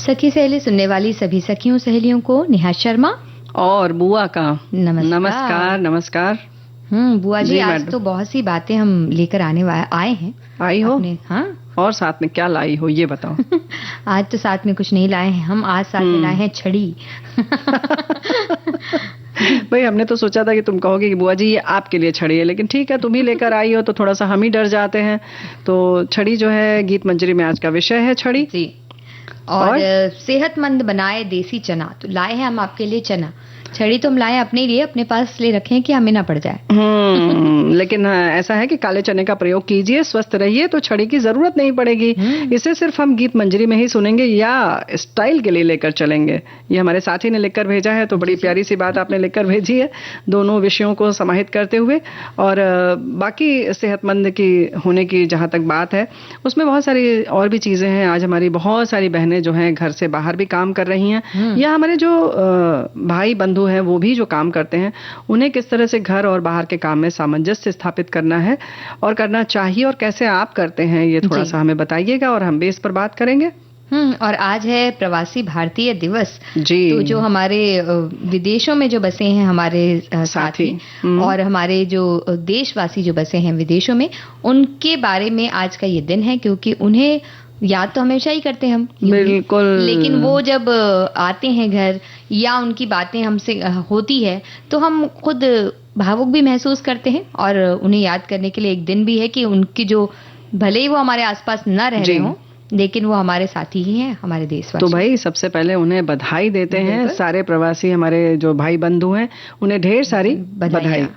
सखी सहेली सुनने वाली सभी सखियों सहेलियों को नेहा शर्मा और बुआ का नमस्कार। नमस्कार। बुआ जी आज तो बहुत सी बातें हम लेकर आए हैं। आई हो? हाँ। और साथ में क्या लाई हो ये बताओ। आज तो साथ में कुछ नहीं लाए हैं हम, आज साथ में लाए हैं छड़ी। भाई हमने तो सोचा था कि तुम कहोगे कि बुआ जी ये आपके लिए छड़ी है, लेकिन ठीक है तुम ही लेकर आई हो तो थोड़ा सा हम ही डर जाते हैं। तो छड़ी जो है गीत मंजरी में आज का विषय है छड़ी जी। और सेहतमंद बनाए देसी चना, तो लाए हैं हम आपके लिए चना। छड़ी तो हम लाए अपने लिए, अपने पास ले रखे हैं कि हमें ना पड़ जाए। लेकिन ऐसा है कि काले चने का प्रयोग कीजिए, स्वस्थ रहिए तो छड़ी की जरूरत नहीं पड़ेगी। इसे सिर्फ हम गीत मंजरी में ही सुनेंगे या स्टाइल के लिए लेकर चलेंगे। ये हमारे साथी ने लिखकर भेजा है, तो बड़ी प्यारी सी बात आपने लिखकर भेजी है, दोनों विषयों को समाहित करते हुए। और बाकी सेहतमंद की होने की जहां तक बात है उसमें बहुत सारी और भी चीजें हैं। आज हमारी बहुत सारी बहनें जो हैं घर से बाहर भी काम कर रही हैं, या हमारे जो भाई बंधु हैं वो भी जो काम करते हैं, उन्हें किस तरह से घर और बाहर के काम में सामंजस्य स्थापित करना है और करना चाहिए और कैसे आप करते हैं ये थोड़ा सा हमें बताइएगा और हम भी इस पर बात करेंगे। और आज है प्रवासी भारतीय दिवस जी। तो जो हमारे विदेशों में जो बसे हैं हमारे साथी और हमारे जो देशवासी जो बसे हैं विदेशों में, उनके बारे में आज का ये दिन है, क्योंकि उन्हें याद तो हमेशा ही करते हैं हम, बिल्कुल, लेकिन वो जब आते हैं घर या उनकी बातें हमसे होती है तो हम खुद भावुक भी महसूस करते हैं। और उन्हें याद करने के लिए एक दिन भी है कि उनकी जो भले ही वो हमारे आसपास न रह रहे हों, लेकिन वो हमारे साथी ही हैं, हमारे देशवासी। तो भाई सबसे पहले उन्हें बधाई देते हैं, सारे प्रवासी हमारे जो भाई बंधु हैं उन्हें ढेर सारी बधाई।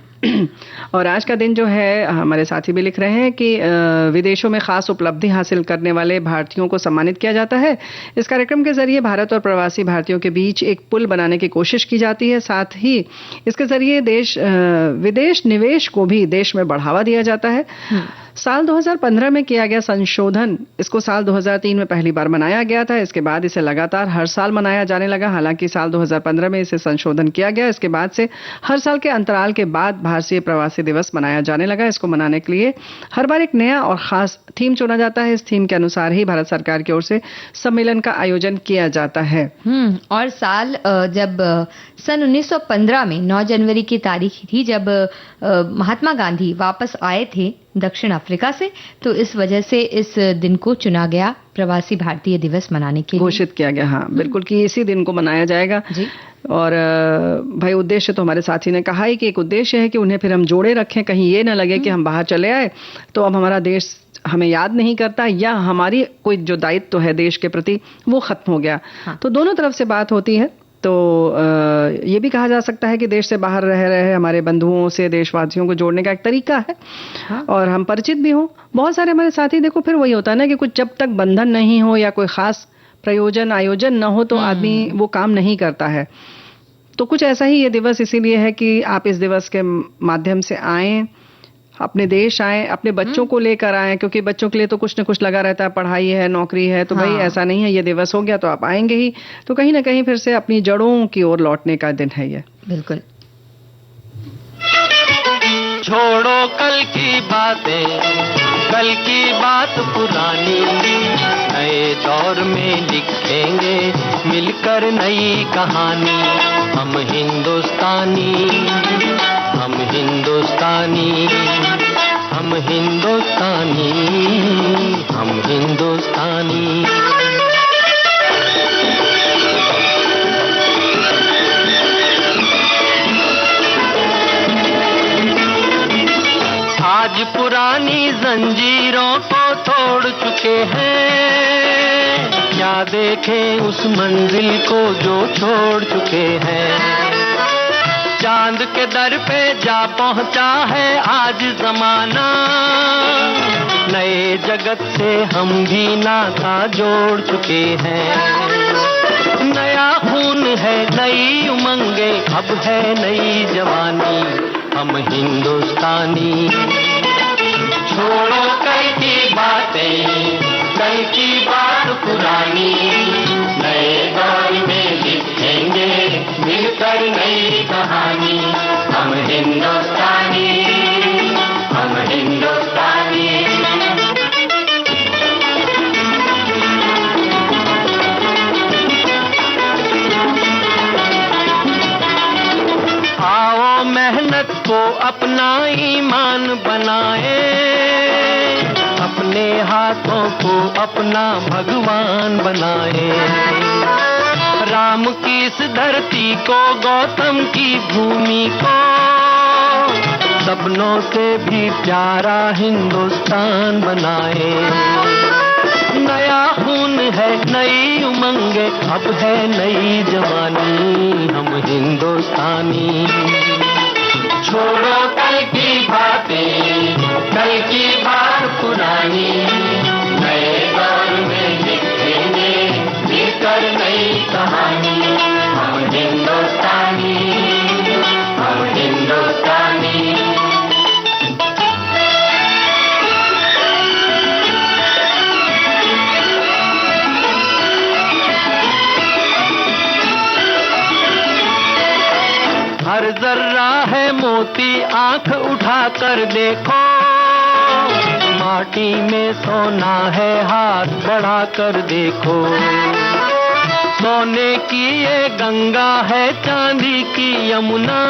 और आज का दिन जो है हमारे साथी भी लिख रहे हैं कि विदेशों में खास उपलब्धि हासिल करने वाले भारतीयों को सम्मानित किया जाता है। इस कार्यक्रम के जरिए भारत और प्रवासी भारतीयों के बीच एक पुल बनाने की कोशिश की जाती है। साथ ही इसके जरिए विदेश निवेश को भी देश में बढ़ावा दिया जाता है। साल 2015 में किया गया संशोधन, इसको साल 2003 में पहली बार मनाया गया था। इसके बाद इसे लगातार हर साल मनाया जाने लगा। हालांकि साल 2015 में इसे संशोधन किया गया, इसके बाद से हर साल के अंतराल के बाद भारतीय प्रवासी दिवस मनाया जाने लगा। इसको मनाने के लिए हर बार एक नया और खास थीम चुना जाता है। इस थीम के अनुसार ही भारत सरकार की ओर से सम्मेलन का आयोजन किया जाता है। और साल जब सन 1915 में 9 जनवरी की तारीख थी जब महात्मा गांधी वापस आए थे दक्षिण अफ्रीका से, तो इस वजह से इस दिन को चुना गया प्रवासी भारतीय दिवस मनाने के लिए, घोषित किया गया। हाँ बिल्कुल, कि इसी दिन को मनाया जाएगा जी। और भाई उद्देश्य तो हमारे साथी ने कहा ही कि एक उद्देश्य है कि उन्हें फिर हम जोड़े रखें, कहीं ये ना लगे कि हम बाहर चले आए तो अब हमारा देश हमें याद नहीं करता या हमारी कोई जो दायित्व है देश के प्रति वो खत्म हो गया। तो दोनों तरफ से बात होती है। तो ये भी कहा जा सकता है कि देश से बाहर रह रहे हमारे बंधुओं से देशवासियों को जोड़ने का एक तरीका है। और हम परिचित भी हों। बहुत सारे हमारे साथी देखो फिर वही होता है ना कि कुछ जब तक बंधन नहीं हो या कोई खास प्रयोजन आयोजन न हो तो आदमी वो काम नहीं करता है। तो कुछ ऐसा ही ये दिवस इसीलिए है कि आप इस दिवस के माध्यम से आएं, अपने देश आए, अपने बच्चों को लेकर आए, क्योंकि बच्चों के लिए तो कुछ न कुछ लगा रहता है, पढ़ाई है, नौकरी है। तो भाई ऐसा नहीं है ये दिवस हो गया तो आप आएंगे ही, तो कहीं ना कहीं फिर से अपनी जड़ों की ओर लौटने का दिन है ये। बिल्कुल। छोड़ो कल की बातें, कल की बात पुरानी, नए दौर में लिखेंगे मिलकर नई कहानी। हम हिंदुस्तानी, हम हिंदुस्तानी, हम हिंदुस्तानी, हम हिंदुस्तानी। आज पुरानी जंजीरों को तोड़ चुके हैं, क्या देखें उस मंजिल को जो छोड़ चुके हैं। चांद के दर पे जा पहुंचा है आज जमाना, नए जगत से हम भी नाता जोड़ चुके हैं। नया खून है, नई उमंगे, अब है नई जवानी। हम हिंदुस्तानी। छोड़ो कल की बातें, कल की बात पुरानी, नए दौर में लिखेंगे मिलकर नई कहानी। हम हिंदुस्तानी, हम हिंदुस्तानी। अपना ईमान बनाए, अपने हाथों को अपना भगवान बनाए। राम की इस धरती को, गौतम की भूमि को, सपनों से भी प्यारा हिंदुस्तान बनाए। नया खून है, नई उमंगे, अब है नई जवानी, हम हिंदुस्तानी। छोड़ो कल की बातें, कल की बात पुरानी, नए दौर में लिखेंगे मिलकर नई कहानी। हम हिंदुस्तानी, हम हिंदुस्तानी। हर जर्रा है मोती, आंख उठाकर देखो, माटी में सोना है, हाथ बढ़ाकर देखो। सोने की ये गंगा है, चांदी की यमुना,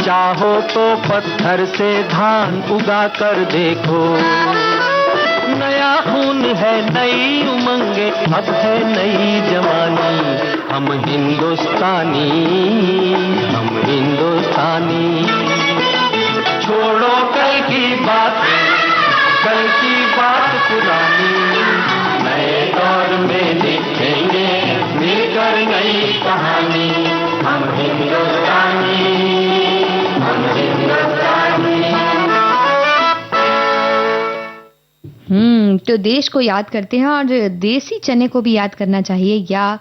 चाहो तो पत्थर से धान उगा कर देखो। नया खून है, नई उमंगे, अब है नई जवानी, हम हिंदुस्तानी, हम हिंदुस्तानी। छोड़ो कल की बात, कल की बात पुरानी, नए दौर में लिखेंगे मिलकर नई कहानी। हम हिंदुस्तानी, हम हिंदुस्तानी। तो देश को याद करते हैं और देसी चने को भी याद करना चाहिए, या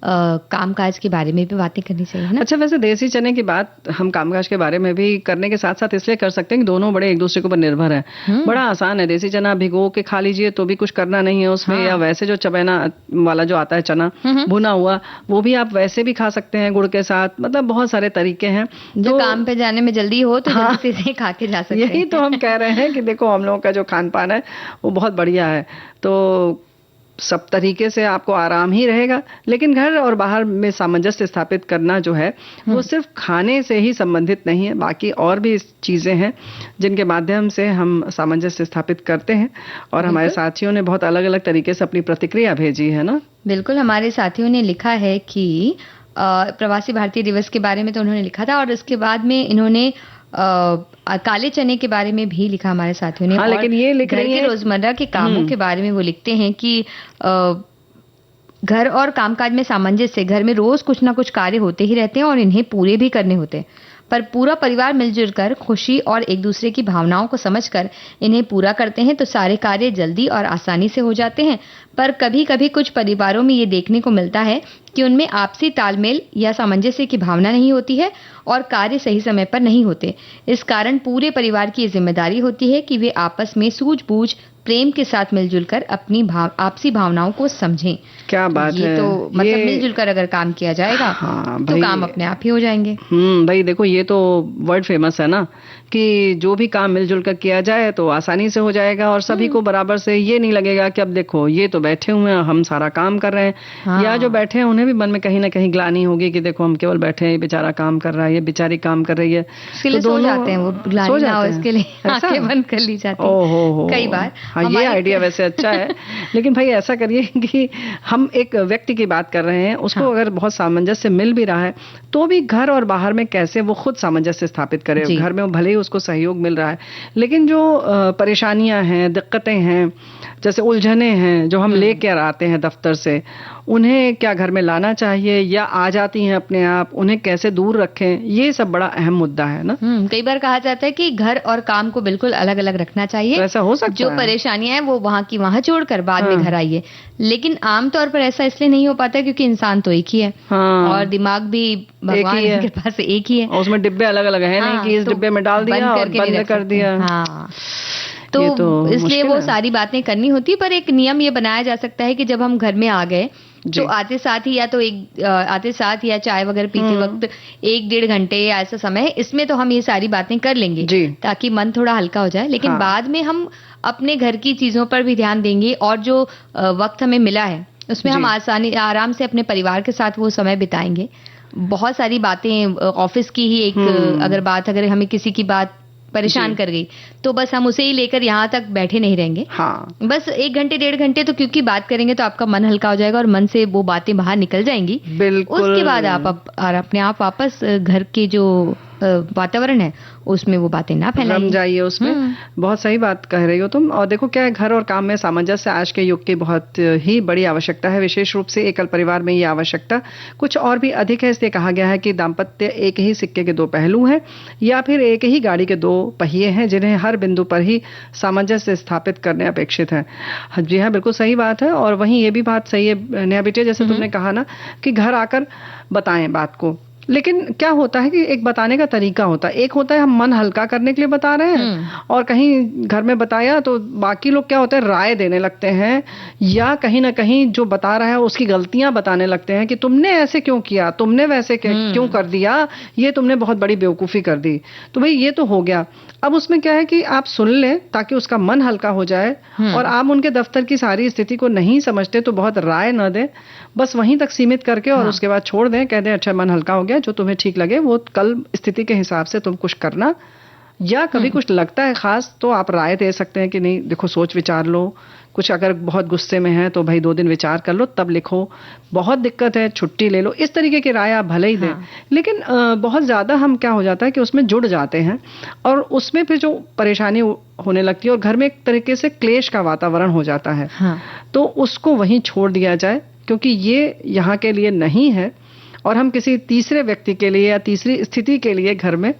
कामकाज के बारे में भी बातें करनी चाहिए ना। अच्छा, वैसे देसी चने की बात हम कामकाज के बारे में भी करने के साथ साथ इसलिए कर सकते हैं कि दोनों बड़े एक दूसरे के ऊपर निर्भर हैं। बड़ा आसान है, देसी चना भिगो के खा लीजिए तो भी कुछ करना नहीं है उसमें। हाँ। या वैसे जो चबैना वाला जो आता है चना भुना हुआ, वो भी आप वैसे भी खा सकते हैं गुड़ के साथ। मतलब बहुत सारे तरीके हैं। जो काम पे जाने में जल्दी हो तो जल्दी से खा के जा सकते हैं। यही तो हम कह रहे हैं कि देखो हम लोगों का जो खान पान है वो बहुत बढ़िया है, तो सब तरीके से आपको आराम ही रहेगा। लेकिन घर और बाहर में सामंजस्य स्थापित करना जो है वो सिर्फ खाने से ही संबंधित नहीं है, बाकी और भी चीजें हैं जिनके माध्यम से हम सामंजस्य स्थापित करते हैं। और हमारे साथियों ने बहुत अलग अलग तरीके से अपनी प्रतिक्रिया भेजी है ना। बिल्कुल, हमारे साथियों ने लिखा है कि प्रवासी भारतीय दिवस के बारे में तो उन्होंने लिखा था, और उसके बाद में इन्होंने काले चने के बारे में भी लिखा हमारे साथियों ने। हाँ, लेकिन ये लिख रही है रोजमर्रा के कामों के बारे में वो लिखते हैं कि घर और कामकाज में सामंजस्य, घर में रोज कुछ ना कुछ कार्य होते ही रहते हैं और इन्हें पूरे भी करने होते हैं, पर पूरा परिवार मिलजुल कर खुशी और एक दूसरे की भावनाओं को समझकर इन्हें पूरा करते हैं तो सारे कार्य जल्दी और आसानी से हो जाते हैं। पर कभी कभी कुछ परिवारों में ये देखने को मिलता है कि उनमें आपसी तालमेल या सामंजस्य की भावना नहीं होती है और कार्य सही समय पर नहीं होते। इस कारण पूरे परिवार की जिम्मेदारी होती है कि वे आपस में सूझबूझ प्रेम के साथ मिलजुल कर अपनी आपसी भावनाओं को समझें। क्या बात है, तो मतलब मिलजुल कर अगर काम किया जाएगा तो काम अपने आप ही हो जाएंगे। भाई देखो, ये तो वर्ड फेमस है ना कि जो भी काम मिलजुल कर किया जाए तो आसानी से हो जाएगा और सभी को बराबर से ये नहीं लगेगा कि अब देखो ये तो बैठे हुए हैं, हम सारा काम कर रहे हैं। हाँ। या जो बैठे हैं उन्हें भी मन में कहीं ना कहीं ग्लानि होगी कि देखो हम केवल बैठे हैं, ये बेचारा काम कर रहा है, ये बेचारी काम कर रही है। तो सो जाते हैं वो, ग्लानि ना हो इसके लिए आंखें बंद कर ली जाती है कई बार। हाँ, ये आइडिया वैसे अच्छा है। लेकिन भाई ऐसा करिए कि हम एक व्यक्ति की बात कर रहे हैं, उसको अगर बहुत सामंजस्य मिल भी रहा है तो भी घर और बाहर में कैसे वो खुद सामंजस्य स्थापित करे। घर में भले ही उसको सहयोग मिल रहा है, लेकिन जो परेशानियां हैं, दिक्कतें हैं, जैसे उलझने हैं जो हम लेकर आते हैं दफ्तर से, उन्हें क्या घर में लाना चाहिए या आ जाती हैं अपने आप, उन्हें कैसे दूर रखें, ये सब बड़ा अहम मुद्दा है ना। कई बार कहा जाता है कि घर और काम को बिल्कुल अलग अलग रखना चाहिए। तो ऐसा हो सकता जो परेशानियां हैं वो वहाँ की वहाँ छोड़कर बाद में घर आइए। लेकिन आमतौर पर ऐसा इसलिए नहीं हो पाता क्योंकि इंसान तो एक ही है और दिमाग भी भगवान की कृपा से एक ही है। और उसमें डिब्बे अलग अलग है नहीं कि इस डिब्बे में डाल दिया और बंद कर दिया। तो इसलिए वो सारी बातें करनी होती है। पर एक नियम ये बनाया जा सकता है कि जब हम घर में आ गए तो आते साथ ही या चाय वगैरह पीते वक्त 1-1.5 घंटे या ऐसा समय, इसमें तो हम ये सारी बातें कर लेंगे ताकि मन थोड़ा हल्का हो जाए। लेकिन बाद में हम अपने घर की चीजों पर भी ध्यान देंगे और जो वक्त हमें मिला है उसमें हम आराम से अपने परिवार के साथ वो समय बिताएंगे बहुत सारी बातें ऑफिस की ही एक अगर हमें किसी की बात परेशान कर गई तो बस हम उसे ही लेकर यहाँ तक बैठे नहीं रहेंगे। हाँ, बस 1 घंटे 1.5 घंटे तो क्योंकि बात करेंगे तो आपका मन हल्का हो जाएगा और मन से वो बातें बाहर निकल जाएंगी। बिल्कुल। उसके बाद आप अपने आप वापस घर के जो वातावरण है उसमें वो बातें ना फैलाइए, रम जाइए उसमें। बहुत सही बात कह रही हो तुम। और देखो क्या है, घर और काम में सामंजस्य आज के युग की बहुत ही बड़ी आवश्यकता है। विशेष रूप से एकल परिवार में ये आवश्यकता कुछ और भी अधिक है। इसलिए कहा गया है कि दाम्पत्य एक ही सिक्के के 2 पहलू हैं या फिर एक ही गाड़ी के 2 पहिए हैं जिन्हें हर बिंदु पर ही सामंजस्य स्थापित करने अपेक्षित है। जी हाँ, बिल्कुल सही बात है। और वहीं ये भी बात सही है नेहा बिटिया, जैसे तुमने कहा ना कि घर आकर बताएं बात को, लेकिन क्या होता है कि एक बताने का तरीका होता है। एक होता है हम मन हल्का करने के लिए बता रहे हैं और कहीं घर में बताया तो बाकी लोग क्या होता है राय देने लगते हैं या कहीं ना कहीं जो बता रहा है उसकी गलतियां बताने लगते हैं कि तुमने ऐसे क्यों किया, तुमने वैसे क्यों कर दिया, ये तुमने बहुत बड़ी बेवकूफ़ी कर दी। तो भाई ये तो हो गया। अब उसमें क्या है कि आप सुन लें ताकि उसका मन हल्का हो जाए और आप उनके दफ्तर की सारी स्थिति को नहीं समझते तो बहुत राय न दें, बस वहीं तक सीमित करके और उसके बाद छोड़ दें, कह दें अच्छा मन हल्का हो गया, जो तुम्हें ठीक लगे वो कल स्थिति के हिसाब से तुम कुछ करना। या कभी कुछ लगता है खास तो आप राय दे सकते हैं कि नहीं देखो सोच विचार लो, कुछ अगर बहुत गुस्से में है तो भाई 2 दिन विचार कर लो तब लिखो, बहुत दिक्कत है छुट्टी ले लो, इस तरीके की राय आप भले ही दें। लेकिन बहुत ज़्यादा हम क्या हो जाता है कि उसमें जुड़ जाते हैं और उसमें फिर जो परेशानी होने लगती है और घर में एक तरीके से क्लेश का वातावरण हो जाता है। तो उसको वहीं छोड़ दिया जाए क्योंकि ये यहाँ के लिए नहीं है और हम किसी तीसरे व्यक्ति के लिए या तीसरी स्थिति के लिए घर में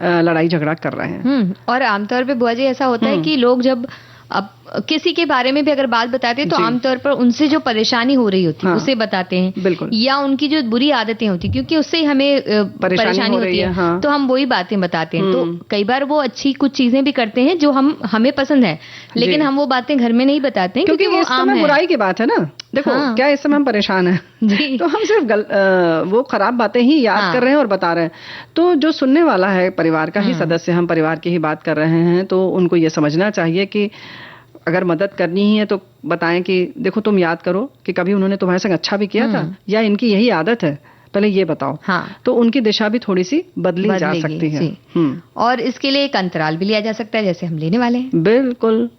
लड़ाई झगड़ा कर रहे हैं। और आमतौर पे बुआ जी ऐसा होता है कि लोग जब अब किसी के बारे में भी अगर बात बताते हैं तो आमतौर पर उनसे जो परेशानी हो रही होती है उसे बताते हैं। बिल्कुल। या उनकी जो बुरी आदतें होती क्योंकि उससे हमें परेशानी होती है तो हम वही बातें बताते हैं। तो कई बार वो अच्छी कुछ चीजें भी करते हैं जो हमें पसंद है लेकिन हम वो बातें घर में नहीं बताते हैं क्योंकि वो इस समय बुराई की बात है ना। देखो क्या इस समय हम परेशान हैं तो हम सिर्फ वो खराब बातें ही याद कर रहे हैं और बता रहे हैं। तो जो सुनने वाला है परिवार का ही सदस्य, हम परिवार की ही बात कर रहे हैं, तो उनको ये समझना चाहिए कि अगर मदद करनी ही है तो बताएं कि देखो तुम याद करो कि कभी उन्होंने तुम्हारे संग अच्छा भी किया था या इनकी यही आदत है, पहले ये बताओ। तो उनकी दिशा भी थोड़ी सी बदली जा सकती है। और इसके लिए एक अंतराल भी लिया जा सकता है जैसे हम लेने वाले हैं। बिल्कुल।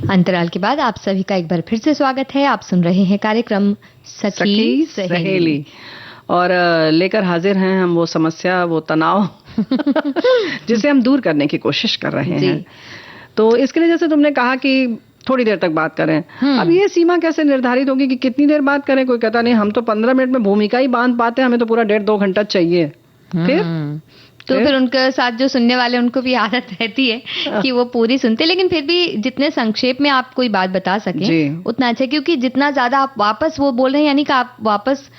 अंतराल के बाद आप सभी का एक बार फिर से स्वागत है। आप सुन रहे हैं कार्यक्रम सखी सहेली और लेकर हाजिर हैं हम वो समस्या, वो तनाव जिसे हम दूर करने की कोशिश कर रहे हैं। तो इसके लिए जैसे तुमने कहा कि थोड़ी देर तक बात करें, अब ये सीमा कैसे निर्धारित होगी कि कितनी देर बात करें? कोई कहता नहीं हम तो 15 मिनट में भूमिका ही बांध पाते हैं, हमें तो पूरा 1.5-2 घंटा चाहिए। फिर उनके साथ जो सुनने वाले उनको भी आदत रहती है कि वो पूरी सुनते, लेकिन फिर भी जितने संक्षेप में आप कोई बात बता सकें उतना अच्छा, क्योंकि जितना ज्यादा आप वापस वो बोल रहे हैं यानी कि आप वापस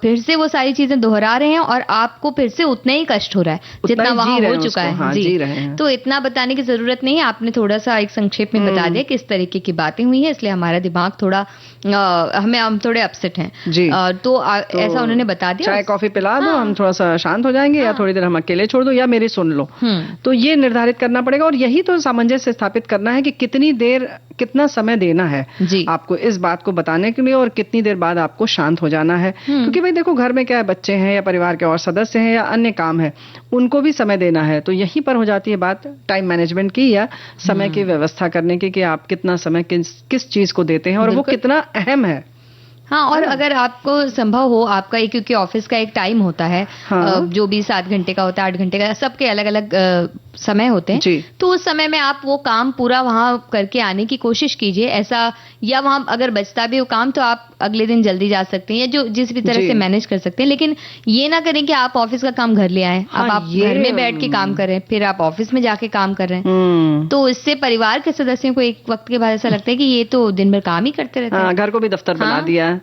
फिर से वो सारी चीजें दोहरा रहे हैं और आपको फिर से उतना ही कष्ट हो रहा है जितना वहां हो चुका है। जी रहे हैं। तो इतना बताने की जरूरत नहीं है, आपने थोड़ा सा एक संक्षेप में बता दिया किस तरीके की बातें हुई है, इसलिए हमारा दिमाग थोड़ा हम थोड़े अपसेट हैं जी। तो ऐसा उन्होंने बता दिया। चाय कॉफी पिला दो, हम थोड़ा सा शांत हो जाएंगे, या थोड़ी देर हम अकेले छोड़ दो या मेरी सुन लो। तो ये निर्धारित करना पड़ेगा और यही तो सामंजस्य स्थापित करना है कि कितनी देर कितना समय देना है आपको इस बात को बताने के लिए और कितनी देर बाद आपको शांत हो जाना है। क्योंकि भाई देखो घर में क्या है, बच्चे हैं या परिवार के और सदस्य हैं या अन्य काम है, उनको भी समय देना है। तो यहीं पर हो जाती है बात टाइम मैनेजमेंट की या समय की व्यवस्था करने की कि आप कितना समय किस चीज को देते हैं और वो कितना अहम है। हाँ, और अगर आपको संभव हो, आपका एक क्योंकि ऑफिस का एक टाइम होता है जो भी 7 घंटे का होता है, 8 घंटे का, सबके अलग अलग समय होते हैं, तो उस समय में आप वो काम पूरा वहां करके आने की कोशिश कीजिए। ऐसा या वहां अगर बचता भी वो काम तो आप अगले दिन जल्दी जा सकते हैं या जो जिस भी तरह से मैनेज कर सकते हैं, लेकिन ये ना करें कि आप ऑफिस का काम घर ले आए। अब आप घर में बैठ के काम कर रहे हैं, फिर आप ऑफिस में जाके काम कर रहे हैं, तो इससे परिवार के सदस्यों को एक वक्त के बाद ऐसा लगता है कि ये तो दिन भर काम ही करते रहते हैं। घर को भी दफ्तर बना दिया है।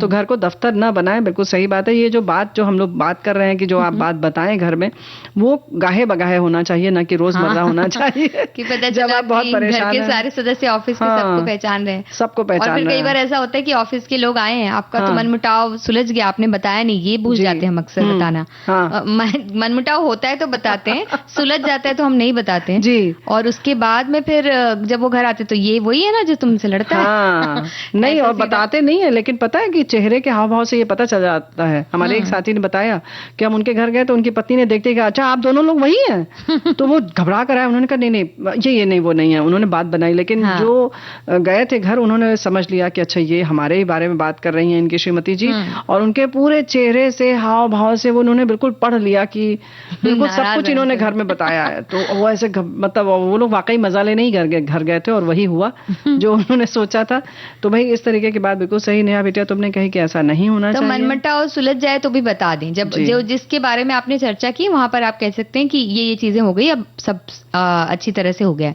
तो घर को दफ्तर ना बनाएं, बिल्कुल सही बात है। ये जो हम लोग बात कर रहे हैं कि जो आप बात बताएं घर में, वो गाहे बगाहे होना चाहिए, ना कि रोजमर्रा होना चाहिए कि पता चला आप बहुत परेशान घर के सारे सदस्य ऑफिस के सबको पहचान रहे हैं, सबको पहचान रहे हैं। और फिर कई बार ऐसा होता है कि ऑफिस के लोग आए हैं, आपका तो मनमुटाव सुलझ गया, आपने बताया नहीं, ये भूल जाते हैं हम अक्सर बताना। मनमुटाव होता है तो बताते हैं, सुलझ जाता है तो हम नहीं बताते हैं जी। और उसके बाद में फिर जब वो घर आते तो ये वही है ना जो तुमसे लड़ता है। नहीं, और बताते नहीं है, लेकिन पता है कि चेहरे के हाव भाव से ये पता चल जाता है। हमारे एक साथी ने बताया कि हम उनके घर गए तो उनकी पत्नी ने देखते कि अच्छा आप दोनों लोग वही हैं। तो वो घबरा कर आए, उन्होंने कहा नहीं ये नहीं वो नहीं है, उन्होंने बात बनाई। लेकिन जो गए थे घर, उन्होंने समझ लिया कि अच्छा ये हमारे ही बारे में बात कर रही हैं इनकी श्रीमती जी, और उनके पूरे चेहरे से हाव भाव से वो उन्होंने बिल्कुल पढ़ लिया कि बिल्कुल सब कुछ इन्होंने घर में बताया है। तो वो ऐसे मतलब वो लोग वाकई मजा लेने ही घर गए थे और वही हुआ जो उन्होंने सोचा था। तो भाई इस तरीके की बात बिल्कुल सही नेहा बिटिया तुमने कही कि ऐसा नहीं होना चाहिए। तो मनमुटाव सुलझ जाए तो भी बता दें, जब जो जिसके बारे में आपने चर्चा की वहां पर आप कह सकते हैं कि ये चीजें हो गई, अब सब अच्छी तरह से हो गया,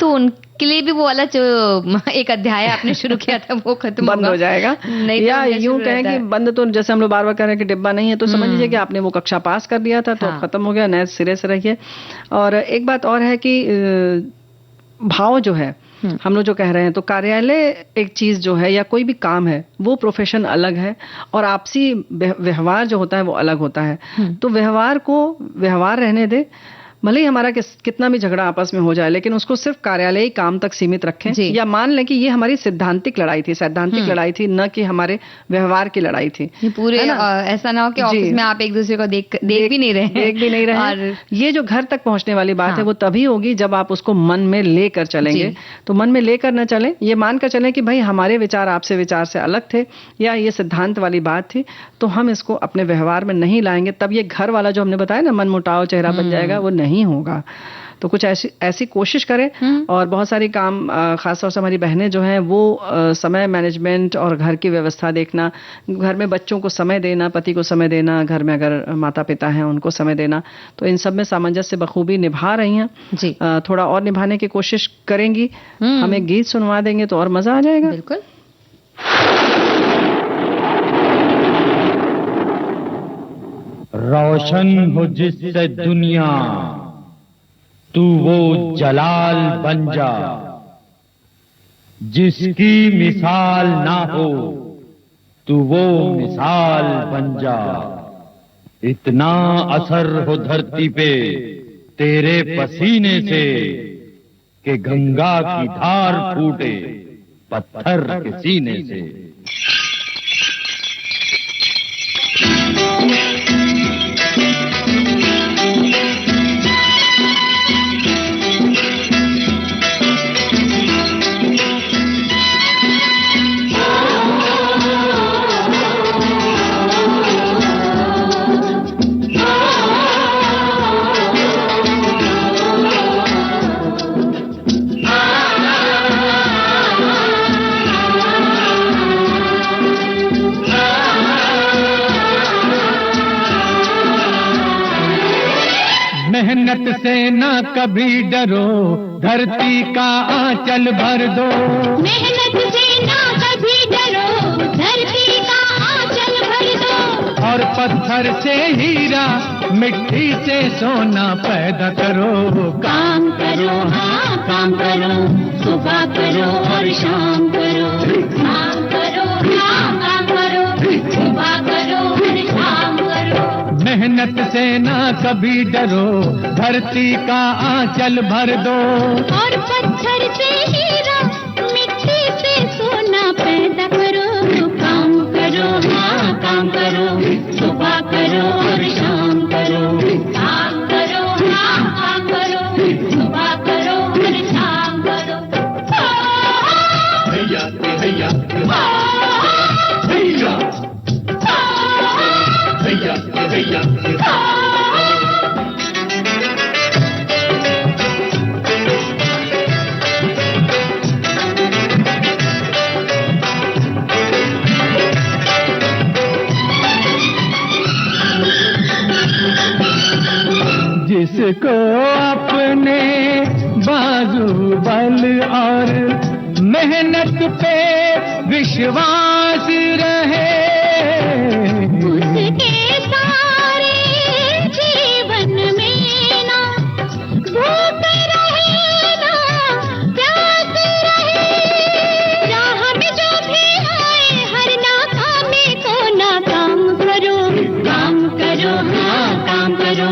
तो उनके लिए भी वो वाला जो एक अध्याय आपने शुरू किया था वो खत्म बंद हो जाएगा। नहीं या यूं कहें कि बंद तो जैसे हम लोग बार बार कह रहे हैं कि डिब्बा नहीं है, तो समझ लीजिए कि आपने वो कक्षा पास कर दिया था तो खत्म हो गया, नए सिरे से रहिए। और एक बात और है कि भाव जो है हम लोग जो कह रहे हैं, तो कार्यालय एक चीज जो है या कोई भी काम है वो प्रोफेशन अलग है और आपसी व्यवहार जो होता है वो अलग होता है। तो व्यवहार को व्यवहार रहने दे, भले ही हमारा कितना भी झगड़ा आपस में हो जाए, लेकिन उसको सिर्फ कार्यालयी काम तक सीमित रखें, या मान लें कि ये हमारी सैद्धांतिक लड़ाई थी, न कि हमारे व्यवहार की लड़ाई थी। पूरे ऐसा ना हो कि ऑफिस में आप एक दूसरे को देख भी नहीं रहे और ये जो घर तक पहुंचने वाली बात है वो तभी होगी जब आप उसको मन में लेकर चलेंगे। तो मन में लेकर न चलें, ये मानकर चलें कि भाई हमारे विचार आपसे विचार से अलग थे या ये सिद्धांत वाली बात थी, तो हम इसको अपने व्यवहार में नहीं लाएंगे। तब ये घर वाला जो हमने बताया ना मनमुटाव चेहरा बन जाएगा, वो नहीं होगा। तो कुछ ऐसी कोशिश करें। और बहुत सारी काम खासतौर से हमारी बहनें जो हैं वो समय मैनेजमेंट और घर की व्यवस्था देखना, घर में बच्चों को समय देना, पति को समय देना, घर में अगर माता पिता हैं उनको समय देना, तो इन सब में सामंजस्य बखूबी निभा रही हैं जी। थोड़ा और निभाने की कोशिश करेंगी। हमें गीत सुनवा देंगे तो और मजा आ जाएगा। बिल्कुल। रोशन हो जिससे दुनिया, तू वो जलाल बन जा, जिसकी मिसाल ना हो तू वो मिसाल बन जा। इतना असर हो धरती पे तेरे पसीने से कि गंगा की धार फूटे पत्थर के सीने से। मेहनत से ना कभी डरो, धरती का आंचल भर दो। मेहनत से ना कभी डरो, धरती का आंचल भर दो। और पत्थर से हीरा, मिट्टी से सोना पैदा करो। काम करो, हाँ काम करो, सुबह करो और शाम करो। काम करो, हाँ काम करो, सुबह करो और शाम करो। मेहनत से ना कभी डरो, धरती का आंचल भर दो। और पत्थर से हीरा, मिट्टी से सोना पैदा करो। काम करो, हाँ काम करो, सुबह करो और शाम करो। काम करो, हाँ काम करो, सुबह करो और शाम करो। हैया हैया हैया हैया हैया। जिसको अपने बाजू बल और मेहनत पे विश्वास रहे, उसके सारे जीवन में ना भूख रहे ना प्यास रहे, राह में जो भी आए हर नाकामी को नाकाम करो, काम करो हाँ काम करो,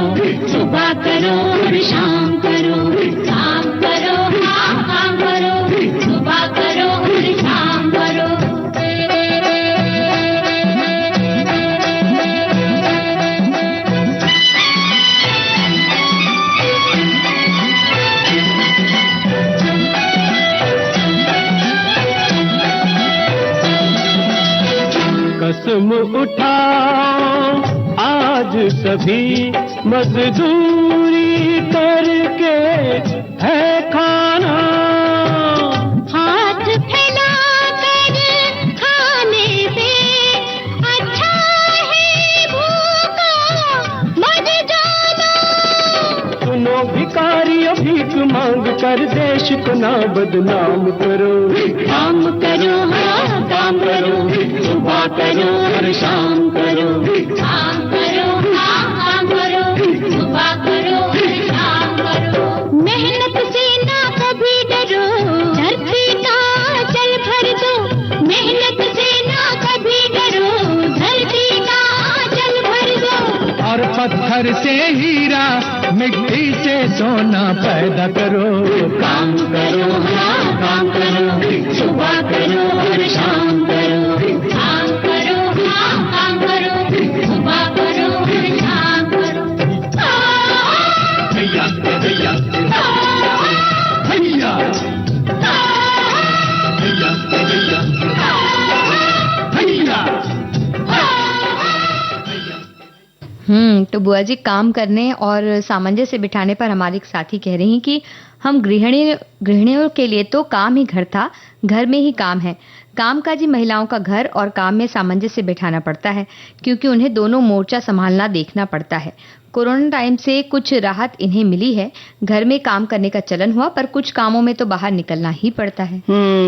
सुबह करो और शाम करो, काम करो हाँ काम करो, सुबह करो और शाम करो। कसम उठाओ आज सभी मजदूरी करके है खाना, हाथ फैला कर खाने से अच्छा है भूखा मर जाना। सुनो भिखारियों भीख मांग कर देश को ना बदनाम करो, काम करो हाँ काम करो, सुबह करो और शाम करो, काम करो हाँ काम करो, सुबह करो और शाम करो। मेहनत से ना कभी डरो, धरती का जल भर दो, मेहनत से ना कभी डरो, धरती का जल भर दो। और पत्थर से हीरा मिट्टी से सोना पैदा करो, काम करो हाँ काम करो, सुबह करो और शाम करो, काम करो हाँ काम करो, सुबह करो और शाम करो। भैया भैया भैया भैया भैया भैया। तो बुआ जी, काम करने और सामंजस्य बिठाने पर हमारे एक साथी कह रही हैं कि हम गृहिणियों के लिए तो काम ही घर था, घर में ही काम है। कामकाजी महिलाओं का घर और काम में सामंजस्य बिठाना पड़ता है, क्योंकि उन्हें दोनों मोर्चा संभालना देखना पड़ता है। कोरोना टाइम से कुछ राहत इन्हें मिली है, घर में काम करने का चलन हुआ, पर कुछ कामों में तो बाहर निकलना ही पड़ता है।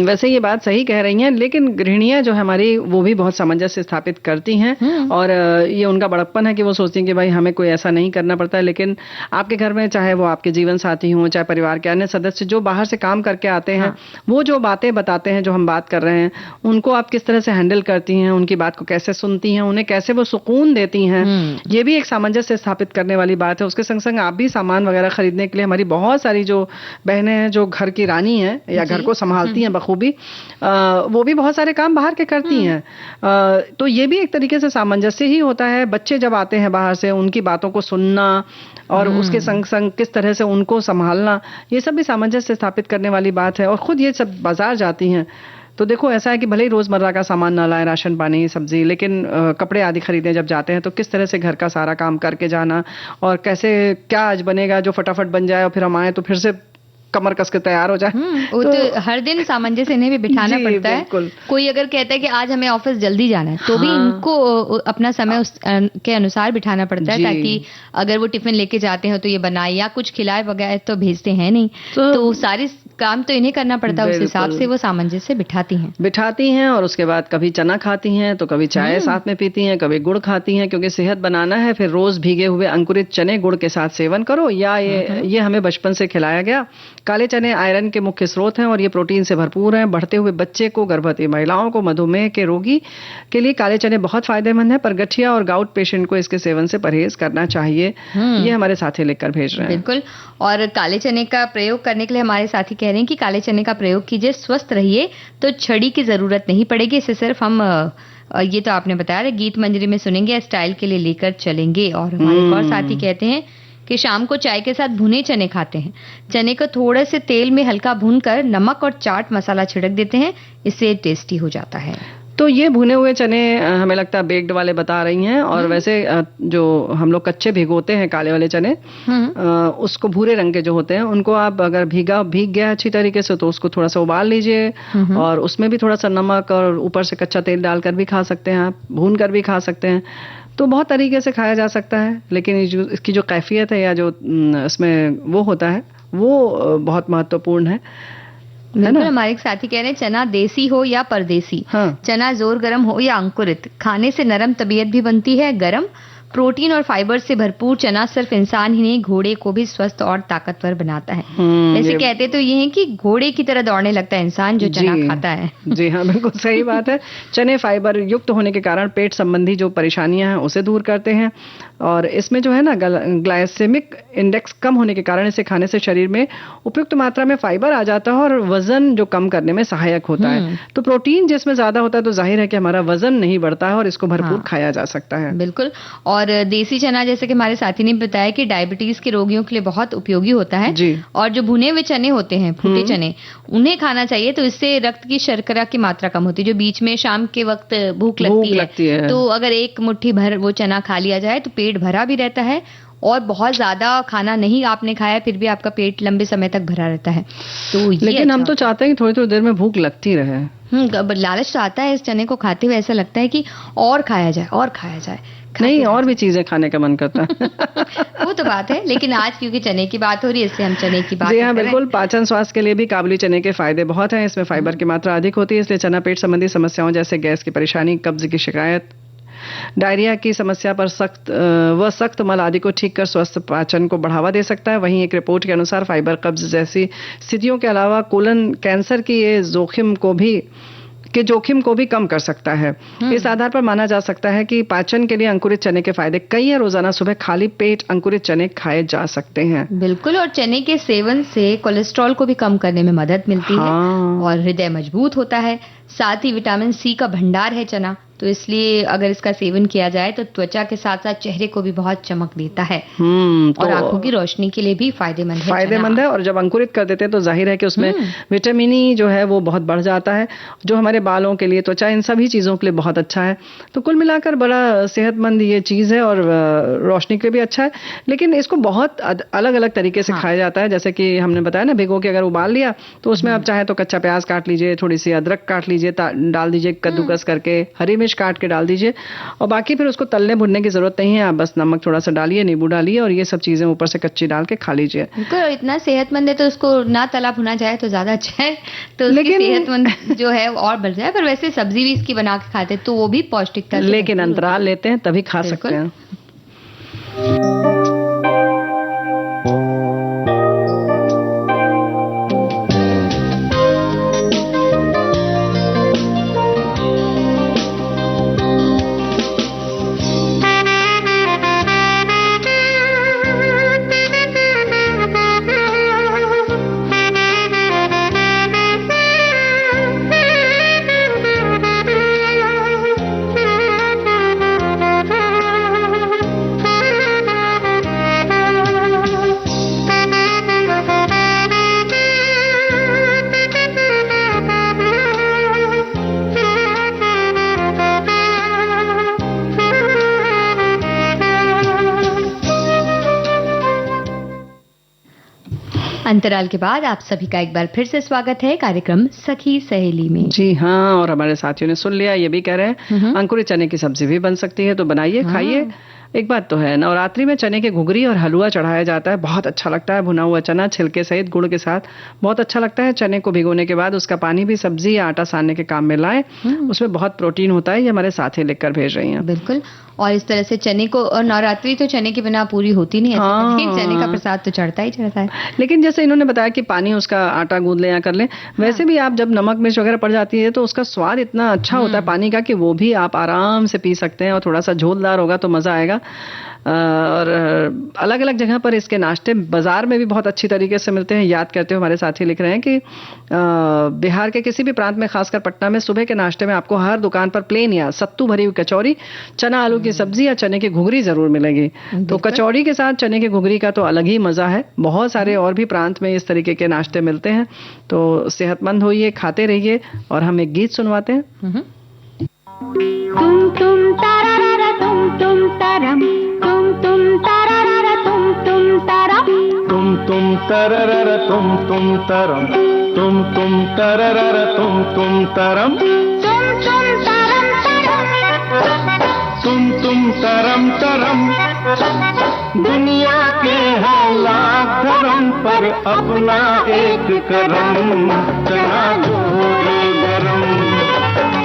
वैसे ये बात सही कह रही हैं, लेकिन गृहिणियां जो हमारी वो भी बहुत सामंजस्य स्थापित करती हैं, और ये उनका बड़प्पन है कि वो सोचती हैं कि भाई हमें कोई ऐसा नहीं करना पड़ता है। लेकिन आपके घर में चाहे वो आपके जीवन साथी हों, चाहे परिवार के अन्य सदस्य जो बाहर से काम करके आते हैं, वो जो बातें बताते हैं, जो हम बात कर रहे हैं, उनको आप किस तरह से हैंडल करती हैं, उनकी बात को कैसे सुनती हैं, उन्हें कैसे वो सुकून देती हैं, ये भी एक सामंजस्य स्थापित करने वाली बात है। उसके संग संग आप भी सामान वगैरह खरीदने के लिए, हमारी बहुत सारी जो बहनें हैं जो घर की रानी हैं या घर को संभालती हैं बखूबी, वो भी बहुत सारे काम बाहर के करती हैं। तो ये भी एक तरीके से सामंजस्य ही होता है। बच्चे जब आते हैं बाहर से, उनकी बातों को सुनना और उसके संग संग किस तरह से उनको संभालना, ये सब भी सामंजस्य स्थापित करने वाली बात है। और खुद ये सब बाजार जाती हैं तो देखो ऐसा है कि भले ही रोजमर्रा का सामान ना लाए, राशन पानी सब्जी, लेकिन कपड़े आदि खरीदने जब जाते हैं तो किस तरह से घर का सारा काम करके जाना, और कैसे क्या आज बनेगा जो फटाफट बन जाए और फिर हम आए तो फिर से कमर कस के तैयार हो जाए। वो तो हर दिन सामंजस्य इन्हें भी बिठाना पड़ता है। कोई अगर कहता है कि आज हमें ऑफिस जल्दी जाना है, तो भी इनको अपना समय उस के अनुसार बिठाना पड़ता है, ताकि अगर वो टिफिन लेके जाते हैं तो ये बनाए या कुछ खिलाए वगैरह तो भेजते हैं नहीं, तो सारी काम तो इन्हें करना पड़ता है। उस हिसाब से वो सामंजस्य बिठाती हैं। और उसके बाद कभी चना खाती हैं, तो कभी चाय साथ में पीती हैं, कभी गुड़ खाती हैं, क्योंकि सेहत बनाना है। फिर रोज भीगे हुए अंकुरित चने गुड़ के साथ सेवन करो, या ये हमें बचपन से खिलाया गया। काले चने आयरन के मुख्य स्रोत हैं और ये प्रोटीन से भरपूर हैं। बढ़ते हुए बच्चे को, गर्भवती महिलाओं को, मधुमेह के रोगी के लिए काले चने बहुत फायदेमंद है, पर गठिया और गाउट पेशेंट को इसके सेवन से परहेज करना चाहिए। ये हमारे साथी लिखकर भेज रहे हैं। बिल्कुल। और काले चने का प्रयोग करने के लिए हमारे साथी कह रहे हैं कि काले चने का प्रयोग कीजिए, स्वस्थ रहिए, तो छड़ी की जरूरत नहीं पड़ेगी। इसे सिर्फ हम ये तो आपने बताया, गीत मंजरी में सुनेंगे, स्टाइल के लिए लेकर चलेंगे। और हमारे एक और साथी कहते हैं कि शाम को चाय के साथ भुने चने खाते हैं। चने को थोड़े से तेल में हल्का भूनकर नमक और चाट मसाला छिड़क देते हैं, इससे टेस्टी हो जाता है। तो ये भुने हुए चने हमें लगता है बेक्ड वाले बता रही हैं। और वैसे जो हम लोग कच्चे भिगोते हैं काले वाले चने, उसको भूरे रंग के जो होते हैं, उनको आप अगर भीग गया अच्छी तरीके से तो उसको थोड़ा सा उबाल लीजिए, और उसमें भी थोड़ा सा नमक और ऊपर से कच्चा तेल डालकर भी खा सकते हैं आप, भून कर भी खा सकते हैं। तो बहुत तरीके से खाया जा सकता है, लेकिन इसकी जो कैफियत है या जो इसमें वो होता है वो बहुत महत्वपूर्ण है। बिल्कुल, हमारे एक साथी कह रहे हैं चना देसी हो या परदेसी, चना जोर गरम हो या अंकुरित, खाने से नरम तबीयत भी बनती है गरम। प्रोटीन और फाइबर से भरपूर चना सिर्फ इंसान ही नहीं, घोड़े को भी स्वस्थ और ताकतवर बनाता है। ऐसे कहते तो ये हैं कि घोड़े की तरह दौड़ने लगता है इंसान जो चना खाता है। जी हाँ, बिल्कुल सही बात है। चने फाइबर युक्त होने के कारण पेट संबंधी जो परेशानियां हैं उसे दूर करते हैं, और इसमें जो है ना ग्लाइसेमिक इंडेक्स कम होने के कारण इसे खाने से शरीर में उपयुक्त मात्रा में फाइबर आ जाता है और वजन जो कम करने में सहायक होता है। तो प्रोटीन जिसमें ज्यादा होता है तो जाहिर है कि हमारा वजन नहीं बढ़ता है और इसको भरपूर खाया जा सकता है। बिल्कुल, और देसी चना जैसे कि हमारे साथी ने बताया कि डायबिटीज के रोगियों के लिए बहुत उपयोगी होता है जी। और जो भुने हुए चने होते हैं, फूटे चने, उन्हें खाना चाहिए। तो इससे रक्त की शर्करा की मात्रा कम होती है, जो बीच में शाम के वक्त भूख लगती है। तो अगर एक मुट्ठी भर वो चना खा लिया जाए तो पेट भरा भी रहता है, और बहुत ज्यादा खाना नहीं आपने खाया फिर भी आपका पेट लंबे समय तक भरा रहता है। तो लेकिन हम तो चाहते हैं कि थोड़ी थोड़ी देर में भूख लगती रहे। लालच तो आता है इस चने को खाते हुए, ऐसा लगता है कि और खाया जाए और खाया जाए। नहीं, और भी चीजें खाने का मन करता है। वो तो बात है, लेकिन आज क्योंकि चने की बात हो रही है इसलिए हम चने की बात जी हाँ, बिल्कुल। पाचन स्वास्थ्य के लिए भी काबुली चने के फायदे बहुत हैं। इसमें फाइबर की मात्रा अधिक होती है, इसलिए चना पेट संबंधी समस्याओं जैसे गैस की परेशानी, कब्ज की शिकायत, डायरिया की समस्या पर सख्त मल आदि को ठीक कर स्वस्थ पाचन को बढ़ावा दे सकता है। वहीं एक रिपोर्ट के अनुसार फाइबर कब्ज जैसी स्थितियों के अलावा कोलन कैंसर की जोखिम को भी कम कर सकता है। इस आधार पर माना जा सकता है कि पाचन के लिए अंकुरित चने के फायदे कई हैं। रोजाना सुबह खाली पेट अंकुरित चने खाए जा सकते हैं। बिल्कुल, और चने के सेवन से कोलेस्ट्रॉल को भी कम करने में मदद मिलती है और हृदय मजबूत होता है। साथ ही विटामिन सी का भंडार है चना, तो इसलिए अगर इसका सेवन किया जाए तो त्वचा के साथ साथ चेहरे को भी बहुत चमक देता है और आंखों की रोशनी के लिए भी फायदेमंद है। और जब अंकुरित कर देते हैं तो जाहिर है कि उसमें विटामिन ई जो है वो बहुत बढ़ जाता है, जो हमारे बालों के लिए, त्वचा, इन सभी चीजों के लिए बहुत अच्छा है। तो कुल मिलाकर बड़ा सेहतमंद ये चीज है और रोशनी के लिए भी अच्छा है। लेकिन इसको बहुत अलग अलग तरीके से खाया जाता है, जैसे कि हमने बताया ना, भिगो के अगर उबाल लिया तो उसमें आप चाहे तो कच्चा प्याज काट लीजिए, थोड़ी सी अदरक काट लीजिए, डाल दीजिए कद्दूकस करके, हरी मिर्च काट के डाल दीजिए, और बाकी फिर उसको तलने भुनने की जरूरत नहीं है। आप बस नमक थोड़ा सा डालिए, नींबू डालिए और ये सब चीजें ऊपर से कच्ची डाल के खा लीजिए। इतना सेहतमंद है तो उसको ना तला भुना जाए तो ज्यादा अच्छा है, तो लेकिन सेहतमंद जो है और बढ़ जाए। पर वैसे सब्जी भी इसकी बना के खाते तो वो भी पौष्टिकता, लेकिन अंतराल लेते हैं तभी खा सकते हैं। अंतराल के बाद आप सभी का एक बार फिर से स्वागत है कार्यक्रम सखी सहेली में। जी हाँ, और हमारे साथियों ने सुन लिया, ये भी कह रहे हैं अंकुरित चने की सब्जी भी बन सकती है, तो बनाइए, खाइए। एक बात तो है, नवरात्रि में चने के घुघरी और हलवा चढ़ाया जाता है, बहुत अच्छा लगता है। भुना हुआ चना छिलके सहित गुड़ के साथ बहुत अच्छा लगता है। चने को भिगोने के बाद उसका पानी भी सब्जी या आटा सानने के काम में लाएं, उसमें बहुत प्रोटीन होता है। ये हमारे साथी लिखकर भेज रही हैं। बिल्कुल, और इस तरह से चने को, और नवरात्रि तो चने के बिना पूरी होती नहीं है, चने का प्रसाद तो चढ़ता ही चढ़ता है। लेकिन जैसे इन्होंने बताया कि पानी उसका आटा गूंद लें या कर लें, वैसे भी आप जब नमक मिर्च वगैरह पड़ जाती है तो उसका स्वाद इतना अच्छा होता है पानी का कि वो भी आप आराम से पी सकते हैं, और थोड़ा सा झोलदार होगा तो मजा आएगा। और अलग अलग जगह पर इसके नाश्ते बाजार में भी बहुत अच्छी तरीके से मिलते हैं। याद करते हुए हमारे साथी लिख रहे हैं कि बिहार के किसी भी प्रांत में, खासकर पटना में, सुबह के नाश्ते में आपको हर दुकान पर प्लेन या सत्तू भरी हुई कचौरी, चना आलू की सब्जी या चने की घुघरी जरूर मिलेगी। तो कचौड़ी के साथ चने की घुघरी का तो अलग ही मजा है। बहुत सारे और भी प्रांत में इस तरीके के नाश्ते मिलते हैं। तो सेहतमंद होइए, खाते रहिए, और हम एक गीत सुनवाते हैं। तुम तारारा तुम तारम, तुम तारारा तुम तारम, तुम तररर तुम तरम, तुम तररर तुम तरम, तुम तारम तारम, तुम तरम तरम। दुनिया के हैं लाख धर्म पर अपना एक करम, चना जोर गरम।